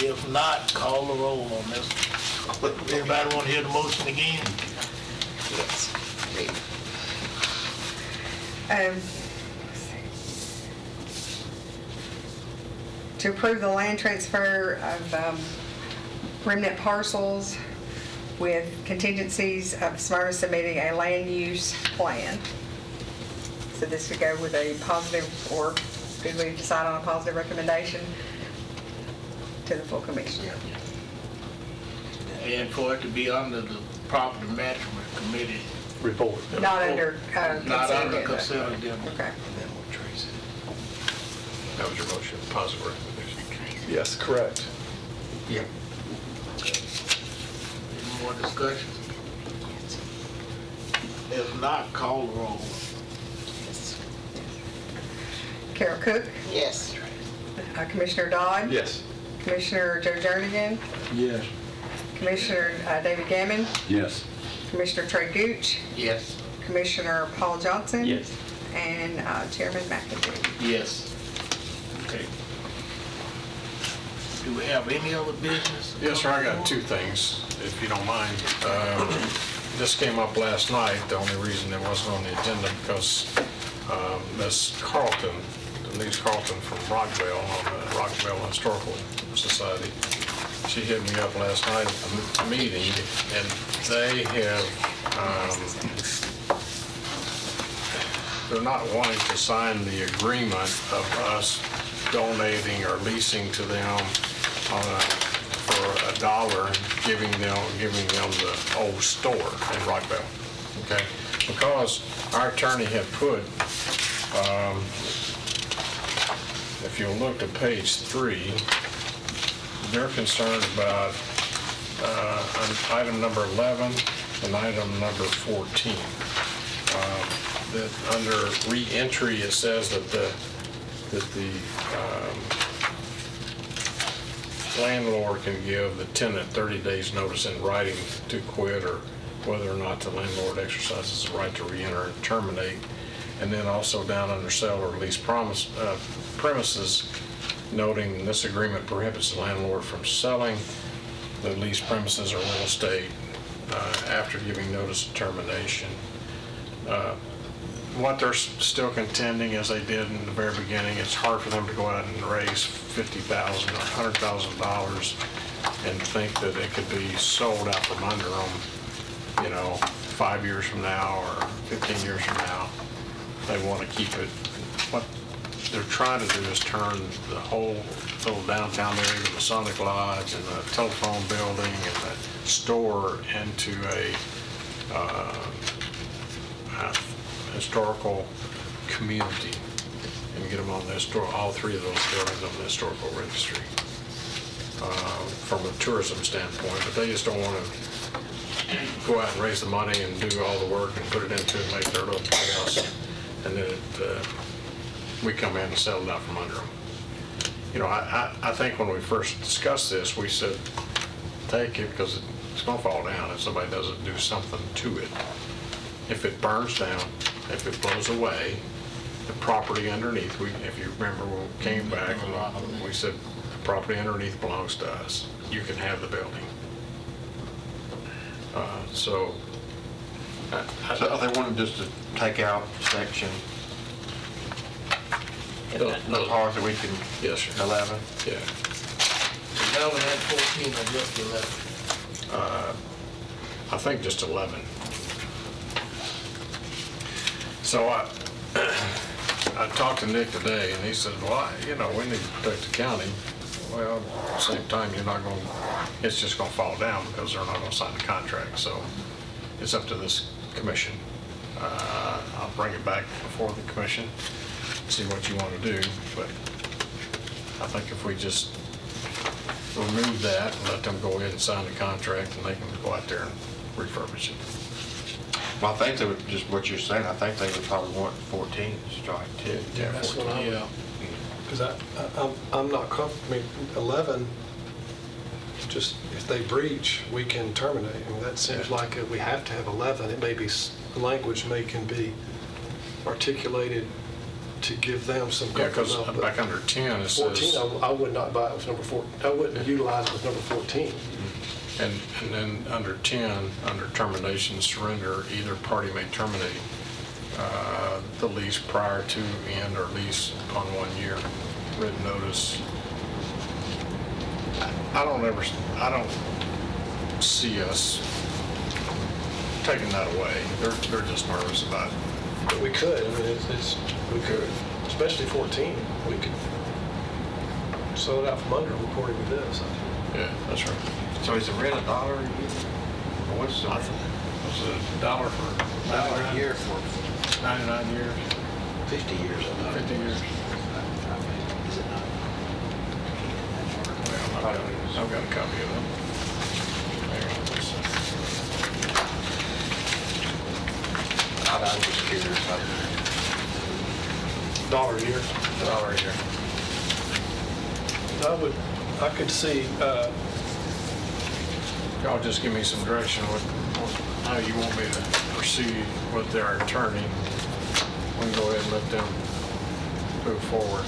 If not, call the roll on this. Everybody want to hear the motion again? Yes. To approve the land transfer of remnant parcels with contingencies of Smyrna submitting a land use plan. So this would go with a positive, or did we decide on a positive recommendation to the full commission? And for it to be under the property management committee. Report. Not under Not under agenda. consent agenda. Okay. That was your motion, positive recommendation. Yes, correct. Yeah. Any more discussion? If not, call the roll. Carol Cook, Yes. Commissioner Dodd. Yes. Commissioner Joe Jernigan, Yes. Commissioner David Gammon, Yes. Commissioner Trey Gooch, Yes. Commissioner Paul Johnson. Yes. And Chairman McAdoo. Yes. Okay. Do we have any other business? Yes, sir, I got two things, if you don't mind. This came up last night, the only reason it wasn't on the agenda because Ms. Carlton, Denise Carlton from Rockville, on the Rockville Historical Society, she hit me up last night at the meeting, and they have, they're not wanting to sign the agreement of us donating or leasing to them for $1, giving them the old store in Rockville, okay? Because our attorney had put, if you'll look at page 3, they're concerned about item number 11 and item number 14. That under re-entry, it says that the landlord can give the tenant 30 days notice in writing to quit, or whether or not the landlord exercises the right to re-enter and terminate. And then also down under sale or lease premises, noting this agreement prohibits the landlord from selling the leased premises or real estate after giving notice of termination. What they're still contending, as they did in the very beginning, it's hard for them to go out and raise $50,000 or $100,000 and think that it could be sold out from under them, 5 years from now or 15 years from now. They want to keep it. What they're trying to do is turn the whole little downtown area, the Masonic Lodge and the telephone building and the store into a historical community, and get them on the all 3 of those buildings on the historical registry from a tourism standpoint. But they just don't want to go out and raise the money and do all the work and put it into it, make their little chaos, and then we come in and settle it out from under them. I think when we first discussed this, we said take it because it's going to fall down if somebody doesn't do something to it. If it burns down, if it blows away, the property underneath, if you remember, we came back and we said the property underneath belongs to us. You can have the building. So they wanted just to take out section, the part that we can, yes, sir. 11. Yeah. Now we had 14, I just 11. I think just 11. So I talked to Nick today, and he said, well, we need to protect the county. Well, at the same time, it's just going to fall down because they're not going to sign the contract. So it's up to this commission. I'll bring it back before the commission, see what you want to do. But I think if we just remove that and let them go ahead and sign the contract, and they can go out there and refurbish it. Well, I think they would, just what you're saying, I think they would probably want 14 strike too. Yeah, that's what I would. Yeah. Because I'm not comfortable, 11, just if they breach, we can terminate. That seems like we have to have 11. It may be, language can be articulated to give them some Yeah, comfort. because back under 10, it 14, says, I would not buy it with number 14. I wouldn't utilize it with number 14. and then under 10, under termination surrender, either party may terminate the lease prior to end or lease upon 1 year. Written notice. I don't see us taking that away. They're just nervous about it. But we could, we could, especially 14, we could sell it out from under them according to this. Yeah, that's right. So is the rent $1 a year? Or what's the rent? It's $1 for $1 a year for 99 years, 50 years. 50 years. Is it not? Well, I've got a copy of them. Hang on, let's see. I'm just curious. $1 a year. $1 a year. I could see, Y'all just give me some direction how you want me to proceed with their attorney. We can go ahead and let them move forward.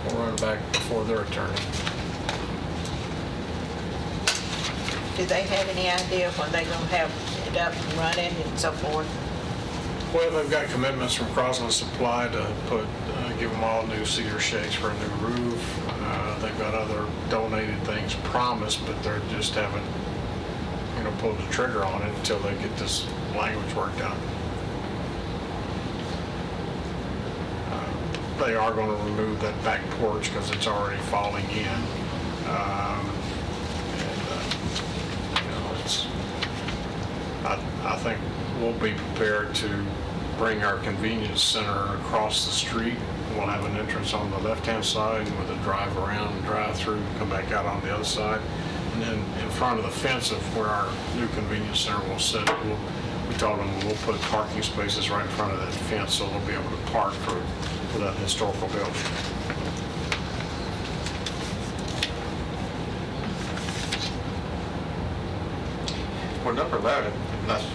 We'll run it back before their attorney. Do they have any idea when they're going to have it up and running and so forth? Well, they've got commitments from Crosland Supply to give them all new cedar shakes for a new roof. They've got other donated things promised, but they're just haven't, pulled the trigger on it until they get this language worked out. they are going to remove that back porch because it's already falling in. I think we'll be prepared to bring our convenience center across the street. We'll have an entrance on the left-hand side with a drive around and drive through, come back out on the other side. And then in front of the fence of where our new convenience center will sit, we told them we'll put parking spaces right in front of that fence so they'll be able to park for that historical building. Well, number 11, unless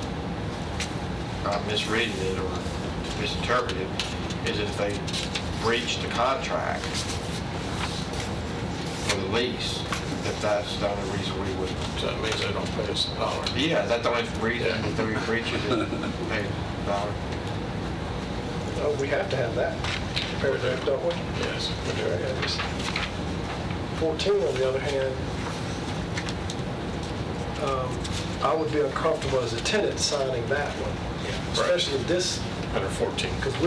I'm misreading it or misinterpreted, is if they breach the contract for the lease, that that's the only reason we would. So that means they don't pay us $1. Yeah, is that the only reason that we breach it is pay $1? Oh, we have to have that paragraph, don't we? Yes. Okay. 14, on the other hand, I would be uncomfortable as a tenant signing that one, especially this, Under 14. because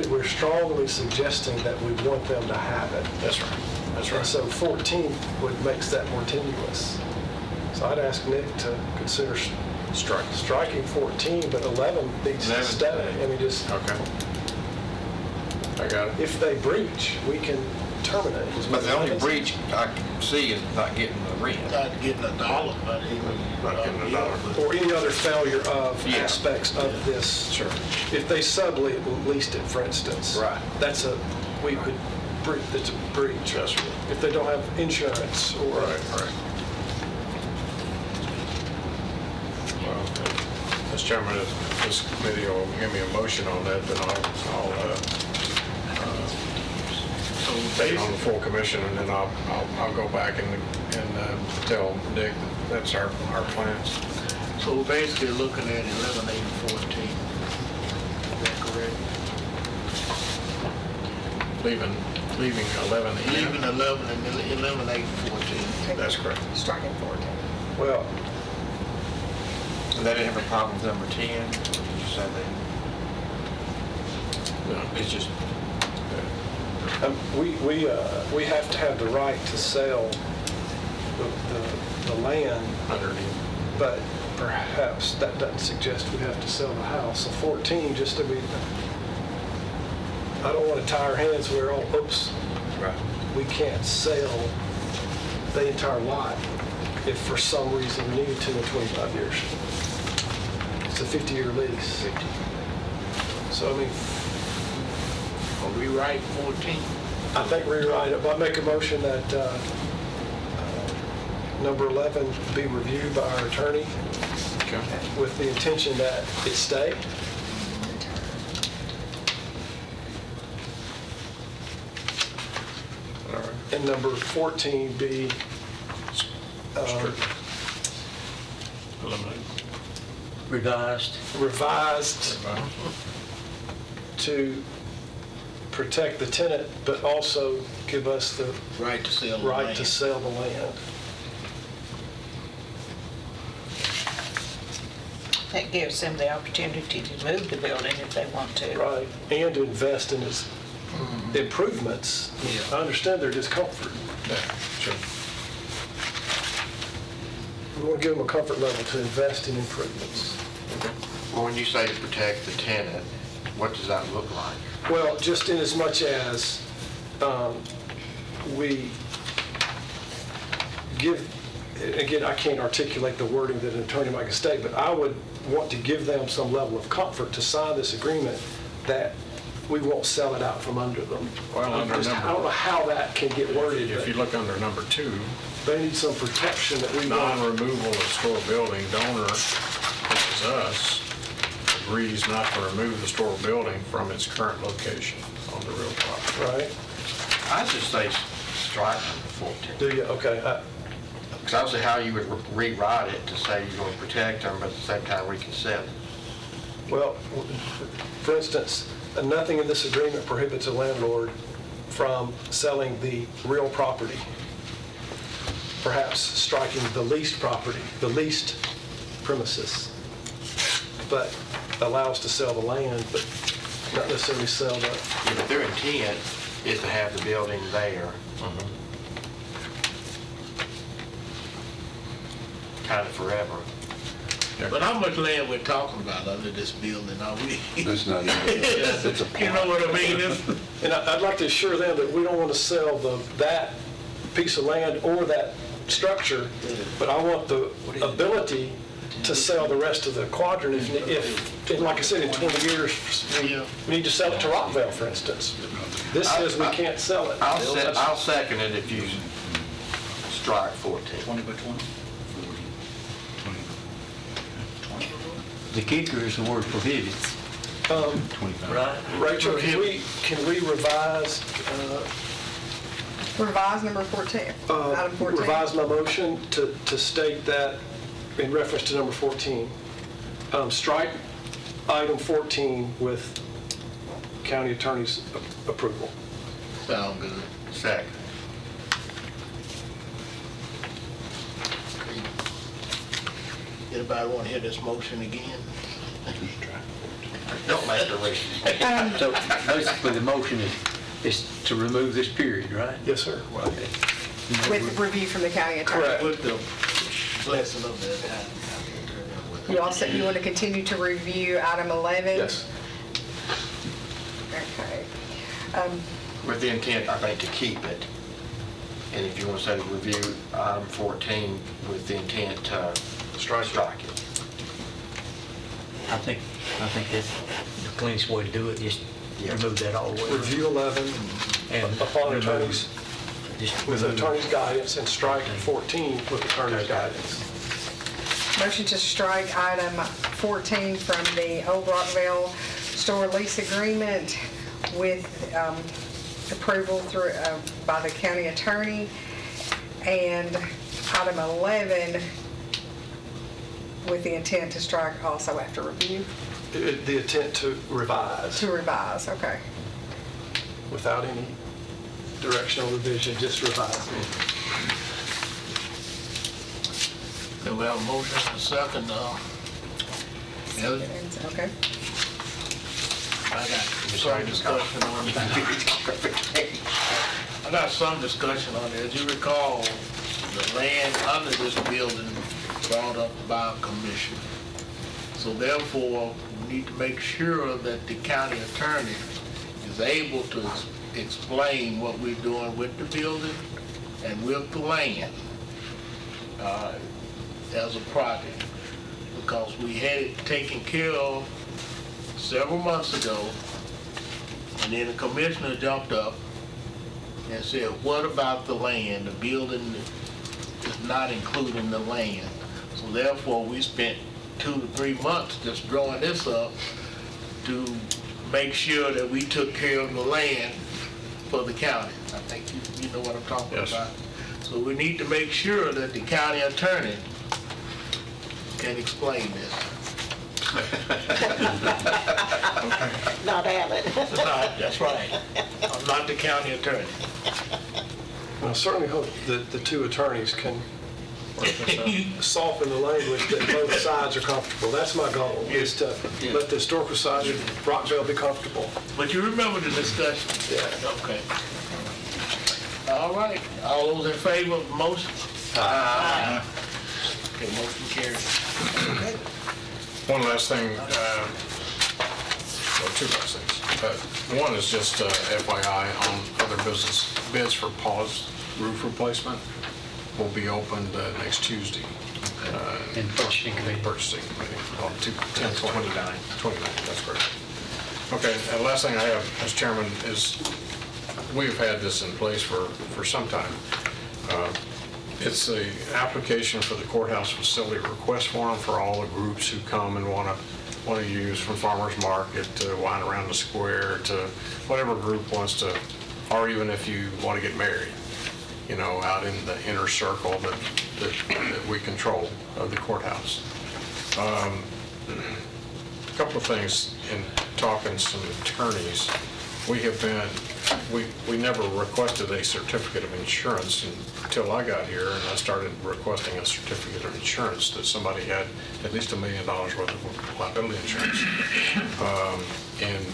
we're strongly suggesting that we want them to have it. That's right. That's And right. so 14 makes that more tenuous. So I'd ask Nick to consider striking 14, but 11 needs to 11 stay. I mean, just, Okay. I got it. if they breach, we can terminate. But the only breach I can see is not getting the rent. Not getting $1, not even. Not getting $1. Or any other failure of Yeah. aspects of this. Sure. If they leased it, for instance. Right. It's a breach. Yes, sir. If they don't have insurance or. Right. Well, Mr. Chairman, if this committee will give me a motion on that, then I'll take it on the full commission, and then I'll go back and tell Nick that that's our plans. So we're basically looking at 11, 8, and 14. Is that correct? Leaving 11 in. Leaving 11 and 11, 8, and 14. That's correct. Striking 14. Well, And they didn't have a problem with number 10? You said No. that. It's just, we have to have the right to sell the land, Underneath. but perhaps that doesn't suggest we have to sell the house. So 14, just to be, I don't want to tie our hands where, oh, oops, we can't sell the entire lot if for some reason we needed to in 25 years. It's a 50-year lease. So, I mean, Or rewrite 14. I think rewrite it, but I make a motion that number 11 be reviewed by our attorney Okay. with the intention that it stay. All right. And number 14 be Eliminate. Revised. revised to protect the tenant, but also give us the Right to sell the right land. to sell the land. that. That gives them the opportunity to move the building if they want to. Right, and to invest in its improvements. Yeah. I understand their discomfort. Yeah, sure. We want to give them a comfort level to invest in improvements. well, when you say to protect the tenant, what does that look like? Well, just in as much as we give, again, I can't articulate the wording that an attorney might state, but I would want to give them some level of comfort to sign this agreement that we won't sell it out from under them. Well, under I don't know how that can get worded, If you but look under number 2, they need some protection that we want. non-removal of store building, donor, which is us, agrees not to remove the store building from its current location on the real property. Right? I just say strike number 14. Do you? Okay. Because I don't see how you would rewrite it to say you're going to protect them, but at the same time we can sell it. Well, for instance, nothing in this agreement prohibits a landlord from selling the real property, perhaps striking the leased property, the leased premises, but allows to sell the land, but not necessarily sell the, But their intent is to have the building there. Kind of forever. But how much land we're talking about under this building, are we? It's not, it's a You know plot. what I mean? And I'd like to assure them that we don't want to sell that piece of land or that structure, but I want the ability to sell the rest of the quadrant if, and like I said, in 20 years, we need to sell it to Rockville, for instance. This says we can't sell it. I'll second it if you strike 14. 20 by 20? The kicker is the word prohibited, right? Rachel, can we revise, Revise number 14, item 14. revise my motion to state that in reference to number 14? Strike item 14 with county attorney's approval. Sound good. Second. Anybody want to hear this motion again? Don't make the list. So basically, the motion is to remove this period, right? Yes, sir. Okay. With review from the county attorney. Correct. With the blessing of the. You also, you want to continue to review item 11? Yes. Okay. With the intent, I think, to keep it. And if you want to say review item 14 with the intent to strike it. I think that's the cleanest way to do it, just remove that all the way. Review 11 And upon attorney's, just with remove- attorney's guidance, and strike 14 with attorney's guidance. Motion to strike item 14 from the Old Rockville store lease agreement with approval through, by the county attorney. And item 11 with the intent to strike also after review, The intent to revise to revise, okay. without any directional revision, just revise. Okay, we have a motion and a second. Ellie, Okay. I got some discussion on it. I got some discussion on it. As you recall, the land under this building brought up by a commission. So therefore, we need to make sure that the county attorney is able to explain what we're doing with the building and with the land as a project. Because we had it taken care of several months ago, and then the commissioner jumped up and said, what about the land? The building is not including the land. So therefore, we spent 2 to 3 months just drawing this up to make sure that we took care of the land for the county. I think you know what I'm talking Yes. about. So we need to make sure that the county attorney can explain this. Not Alan. That's right. I'm not the county attorney. I certainly hope that the two attorneys can soften the language that both sides are comfortable. That's my goal, is to let the historical side of Rockville be comfortable. But you remember the discussion? Yeah. Okay. All right. All those in favor of the motion? Aye. Okay, motion carries. One last thing, or two last things. One is just FYI on other business bids for Paul's roof replacement will be opened next Tuesday. In purchasing committee. Purchasing committee on 10/29. 29, that's correct. Okay, and the last thing I have, Mr. Chairman, is we've had this in place for some time. It's the application for the courthouse facility request form for all the groups who come and want to use, from farmer's market to wine around the square to whatever group wants to, or even if you want to get married, you know, out in the inner circle that we control of the courthouse. A couple of things in talking to some attorneys. We never requested a certificate of insurance until I got here, and I started requesting a certificate of insurance that somebody had at least $1 million worth of liability insurance. And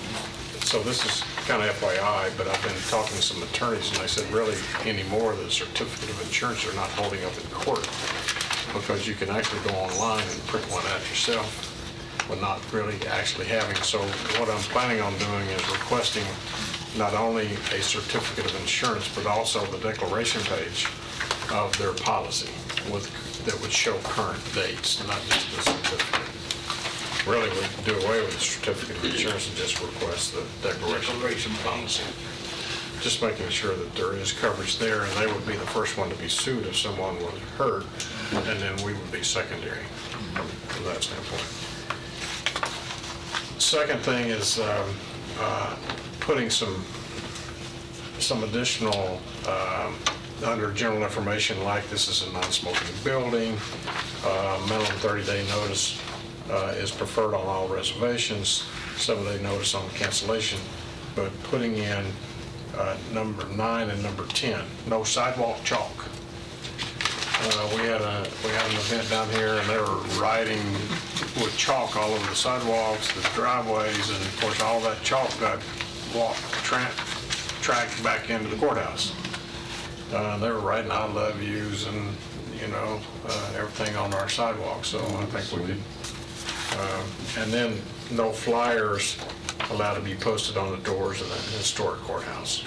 so this is kind of FYI, but I've been talking to some attorneys, and they said really anymore, the certificate of insurance are not holding up in court, because you can actually go online and print one out yourself, but not really actually having. So what I'm planning on doing is requesting not only a certificate of insurance, but also the declaration page of their policy that would show current dates, not just the certificate. Really, we could do away with the certificate of insurance and just request the declaration policy. Just making sure that there is coverage there, and they would be the first one to be sued if someone was hurt, and then we would be secondary from that standpoint. Second thing is putting some additional, under general information, like this is a non-smoking building, minimum 30-day notice is preferred on all reservations, 7-day notice on cancellation, but putting in number 9 and number 10, no sidewalk chalk. We had an event down here, and they were riding with chalk all over the sidewalks, the driveways, and of course all that chalk got tracked back into the courthouse. They were writing "I love yous" and everything on our sidewalks. So I think we did. And then no flyers allowed to be posted on the doors of the historic courthouse.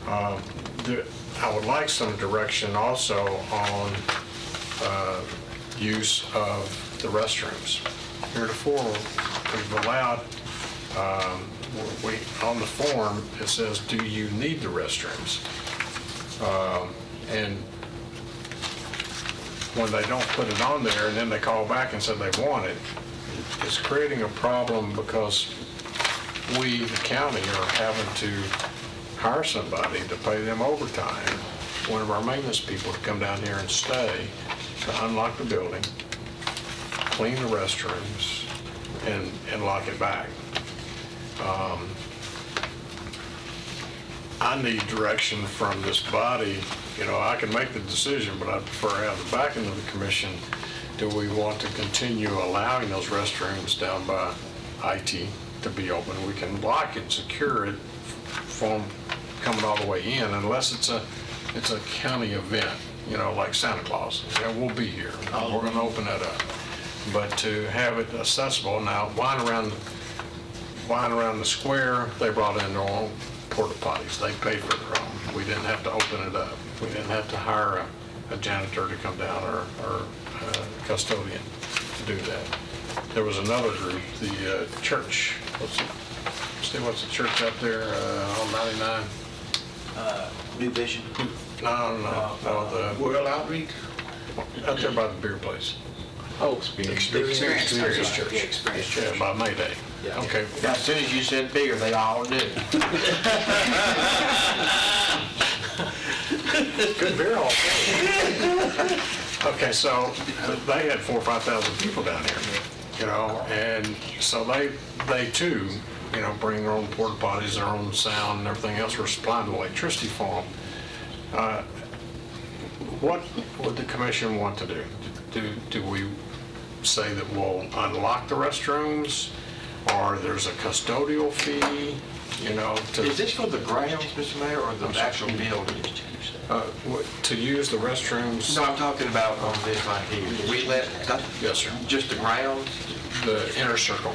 I would like some direction also on use of the restrooms. Heretofore, we've allowed, on the form, it says, do you need the restrooms? And when they don't put it on there and then they call back and said they want it, it's creating a problem because we, the county, are having to hire somebody to pay them overtime, one of our maintenance people, to come down here and stay, to unlock the building, clean the restrooms, and lock it back. I need direction from this body. I can make the decision, but I prefer to have the backing of the commission. Do we want to continue allowing those restrooms down by IT to be open? We can lock it, secure it from coming all the way in, unless it's a county event, like Santa Claus. We'll be here. We're going to open that up. But to have it accessible, now, wine around the square, they brought in their own porta potties. They paid for their own. We didn't have to open it up. We didn't have to hire a janitor to come down or a custodian to do that. There was another group, the church. What's the church up there on 99? New Vision. No, the World Outreach? out there by the beer place. Oh, Experience Church. Yeah, Experience Church. Yeah, by Mayday. Yeah. Okay. As soon as you said beer, they all knew. Good beer all day. Okay, so they had 4,000 or 5,000 people down here, and so they too, bring their own porta potties, their own sound and everything else. We're supplying the electricity for them. What would the commission want to do? Do we say that we'll unlock the restrooms, or there's a custodial fee, Is this for the grounds, Mr. Mayor, or the actual building? to use the restrooms? No, I'm talking about on this right here. Do we let, Yes, sir. just the grounds? The inner circle.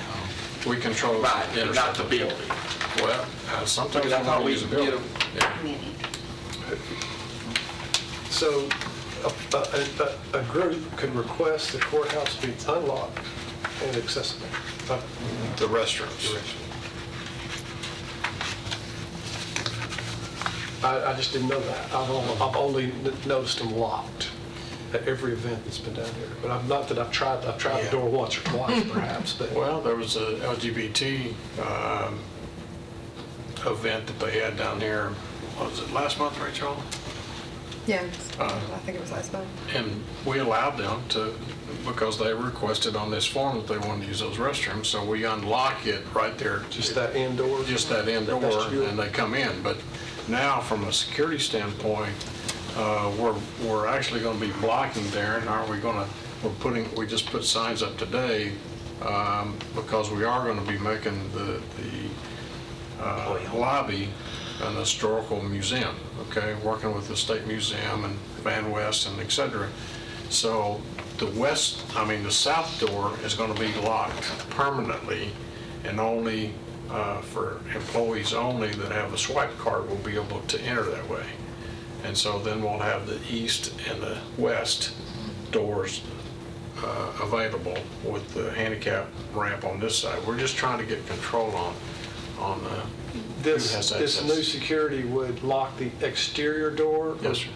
We control Right, the inner not the circle. building. Well, sometimes we Because I thought want to we use the could building. get Yeah. So a group could request the courthouse be unlocked and accessible. The restrooms. I just didn't know that. I've only noticed them locked at every event that's been down here. But I've tried the door once or twice perhaps, but. Well, there was a LGBT event that they had down here, what was it, last month, Rachel? Yeah, I think it was last month. And we allowed them to, because they requested on this form that they wanted to use those restrooms, so we unlock it right there. Just that end door? Just that end door, and they come in. But now, from a security standpoint, we're actually going to be blocking there, and aren't we going to, we just put signs up today, because we are going to be making the lobby an historical museum, okay, working with the State Museum and Van West and et cetera. So the south door is going to be locked permanently, and only for employees only that have a swipe card will be able to enter that way. And so then we'll have the east and the west doors available with the handicap ramp on this side. We're just trying to get control on who has This access. new security would lock the exterior door? Yes, sir.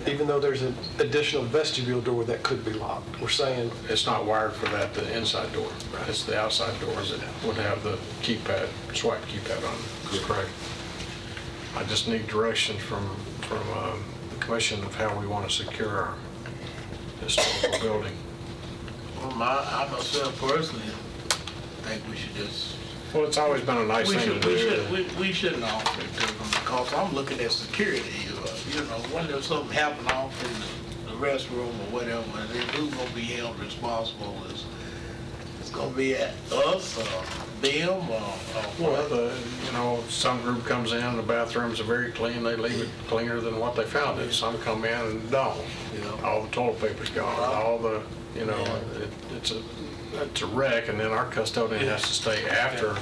Even though there's an additional vestibule door that could be locked? We're saying, It's not wired for that, the inside door. It's the outside doors that would have the keypad, swipe keypad on it. Correct. I just need direction from the commission of how we want to secure our historical building. Well, I myself personally think we should just, Well, it's always been a nice we thing to do. we shouldn't offer it to them, because I'm looking at security. When there's something happen off in the restroom or whatever, and then who's gonna be held responsible? It's gonna be at us or them or Well, what? some group comes in, the bathrooms are very clean, they leave it cleaner than what they found it. Some come in and don't. Yeah. All the toilet paper's gone, all the, it's a wreck, and then our custodian has to stay after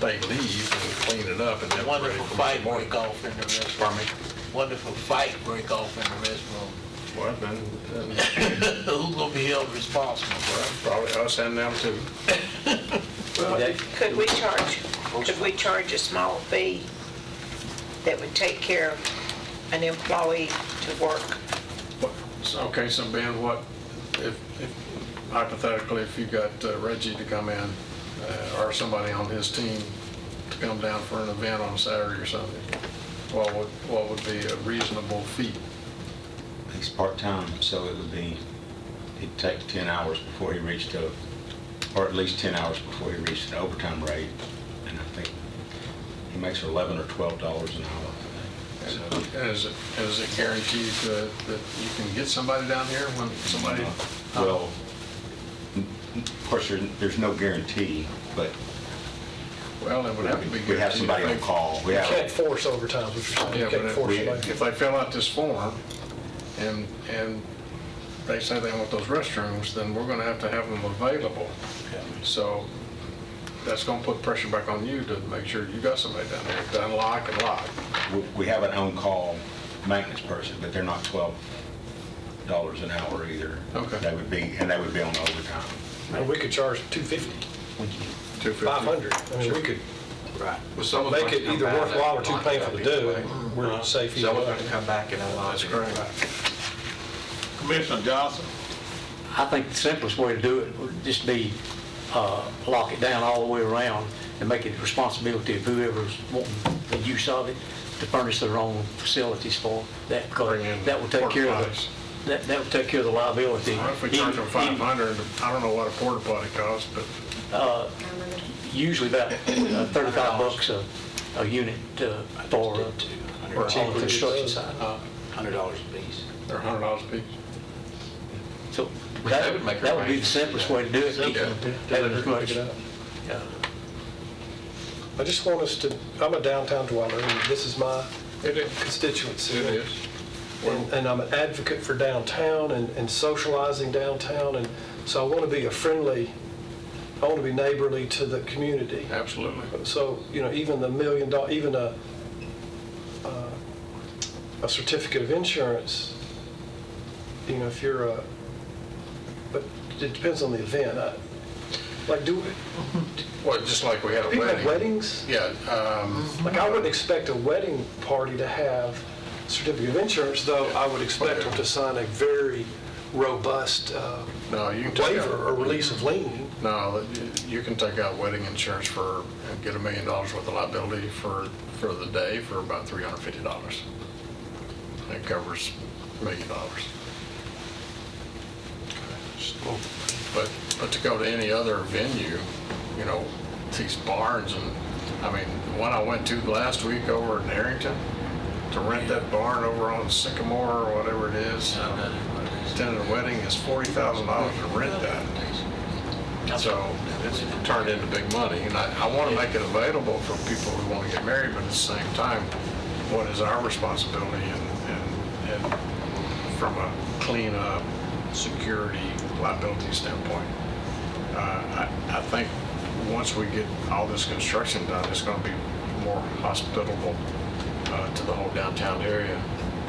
they leave and clean it up and then ready Wonderful for fight the morning. break off in the restroom. Pardon me? Wonderful fight break off in the restroom. Well, then Who's gonna be held responsible for it? probably us and them too. Could we charge a small fee that would take care of an employee to work? Okay, so Ben, if hypothetically, if you got Reggie to come in, or somebody on his team to come down for an event on Saturday or something, what would be a reasonable fee? He's part-time, so he'd take 10 hours before he reached or at least 10 hours before he reached an overtime rate. And I think he makes $11 or $12 an hour. And is it guaranteed that you can get somebody down here when somebody? Well, of course, there's no guarantee, but Well, it would have to be guaranteed. we have somebody on call. We you have, can't force overtime, is what you're saying. Yeah, You can't but force we- somebody. If they fill out this form and they say they want those restrooms, then we're gonna have to have them available. So that's gonna put pressure back on you to make sure you got somebody down there to unlock and lock. we have an on-call maintenance person, but they're not $12 an hour either. Okay. They would be on overtime. And we could charge $250, $250. $500. I mean, we could Right. make it either worthwhile or too painful to do, and we're safe either Someone's way. going to come back and unlock That's it. correct. Commissioner Johnson? I think the simplest way to do it would just be lock it down all the way around and make it the responsibility of whoever's wanting the use of it to furnish their own facilities for that, because Bring in that would take care of porta potties. that would take care of the liability. Well, if we charge them $500, I don't know what a porta potty costs, but Usually about $35 a unit for on the construction side. $100 a piece. they're $100 a piece. So That would make it that would be the right. simplest way to do it. Having as much, Pick it up. I just want us to, I'm a downtown dweller, and this is my It is. constituency. It is. And I'm an advocate for downtown and socializing downtown, and so I want to be I want to be neighborly to the community. Absolutely. So, even the $1 million, even a certificate of insurance, if you're but it depends on the event. Well, just like we had a People have wedding. weddings? Yeah, I wouldn't expect a wedding party to have certificate of insurance, though I would expect them to sign a very robust no, you can take waiver or out, release of lien. no, you can take out wedding insurance and get $1 million worth of liability for the day for about $350. It covers $1 million. But to go to any other venue, these barns and, the one I went to last week over in Harrington, to rent that barn over on Sycamore or whatever it is, attending a wedding is $40,000 to rent that. So it's turned into big money. And I want to make it available for people who want to get married, but at the same time, what is our responsibility and from a cleanup, security, liability standpoint? I think once we get all this construction done, it's going to be more hospitable to the whole downtown area.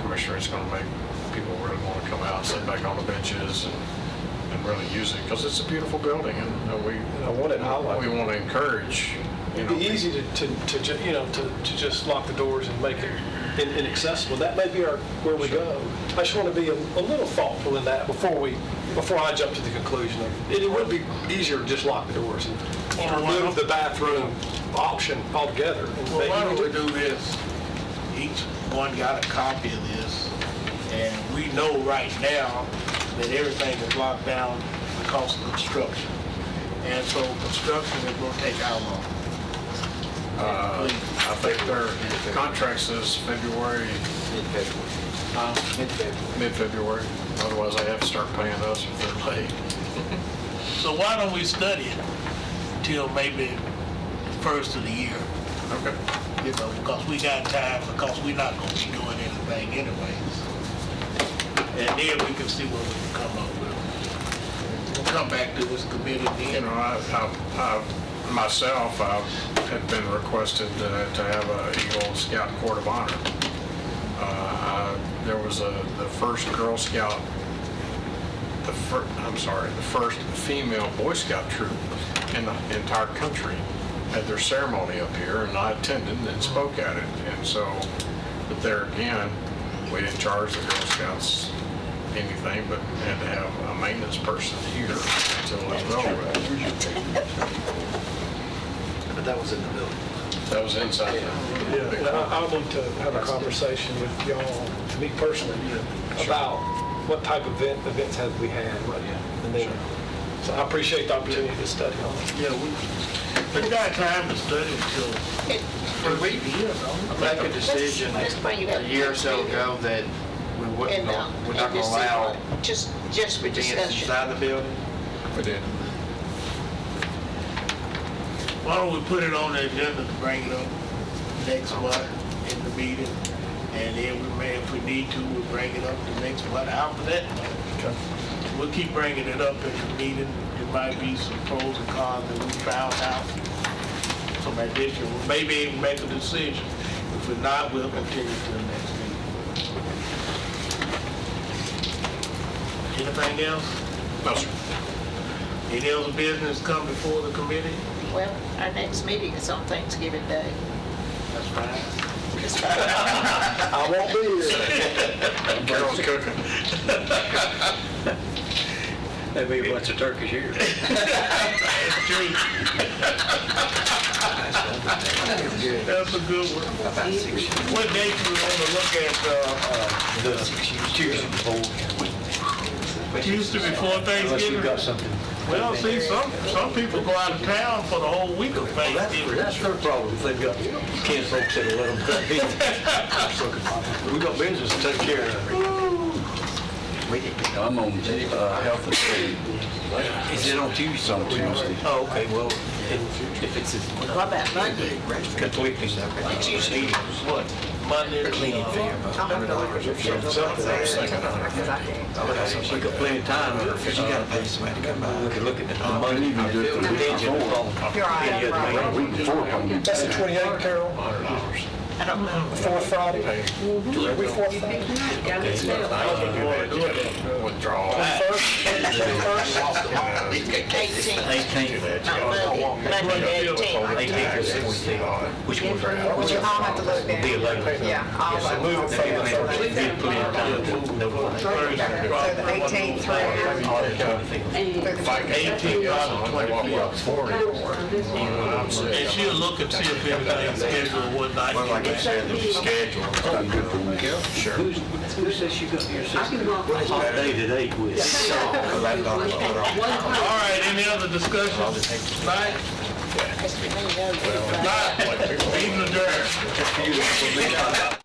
Commissioner, it's going to make people really want to come out, sit back on the benches and really use it, because it's a beautiful building, and we want it highlighted. we want to encourage, you know. It'd be easy to just lock the doors and make it inaccessible. That may be where we go. I just want to be a little thoughtful in that before I jump to the conclusion of, it would be easier to just lock the doors and remove the bathroom option altogether. Well, why don't we do this? Each one got a copy of this, and we know right now that everything is locked down because of construction. And so construction is going to take how long? I think their contract says February, mid-February. Otherwise, they have to start paying us if they're late. So why don't we study it till maybe the first of the year? Okay. You know, because we got time, because we're not going to be doing anything anyways. And then we can see what we can come up with. We'll come back to this committee You then. know, I myself, have been requested to have a Eagle Scout Court of Honor. There was the first Girl Scout, the first female Boy Scout troop in the entire country had their ceremony up here, and I attended and spoke at it. And so, but there again, we didn't charge the Girl Scouts anything, but had to have a maintenance person here until it was over with. But that was in the building. That was inside. Yeah, and I'll need to have a conversation with y'all, me personally, about what type of events have we had. And then, so I appreciate the opportunity to study on it. Yeah, we got time to study until first of the year, though. Make a decision Let's bring it up a year or so next meeting. ago that we wouldn't, And, we're not and going to just see allow what- just for events discussion. inside the building. We did. Why don't we put it on the agenda to bring it up next month in the meeting? And then we may, if we need to, we'll bring it up the next month after that. We'll keep bringing it up in the meeting. There might be some pros and cons that we found out. Some addition, we maybe even make a decision. If we're not, we'll continue to the next meeting. Anything else? No, sir. Any other business come before the committee? Well, our next meeting is on Thanksgiving Day. That's fine. I won't be here. Carol's cooking. There'll be a bunch of turkeys here. That's true. That's a good one. What date do we want to look at, Tuesday before Unless you've got Thanksgiving? something. Well, see, some people go out of town for the whole week of Thanksgiving. That's their problem. If they've got 10 folks that'll let them cut business. We got business to take care of. I'm on health and safety. Is it on Tuesday? It's on Tuesday. Oh, okay, well, if it's What about Monday? conflicting. It's usually What, Monday? Cleaning fee. I'll have to look at your schedule. Because I can't. We got plenty of time. Because you gotta pay somebody to come by. We could look at the money. You can do it for Contingent before. upon You're right, any other right. meeting. Week before, come. That's the 28th, Carol? $100. I don't know. Fourth Friday? We fourth Friday? Withdrawal. 18th. 18th. Not Monday, 18th. Which one's right? I'll have to look at Be it. 11. Yeah, I'll Move it from the Give it plenty of time to notify. So the 18th through the 18th, and she'll look and see if everything's scheduled, what night. Well, like I said, the schedule. It's done good for me. Sure. Who says you got your system? What hot day today with? $11 put on. All right, any other discussion? Tonight? Mr. Lee knows. Not, meeting adjourned.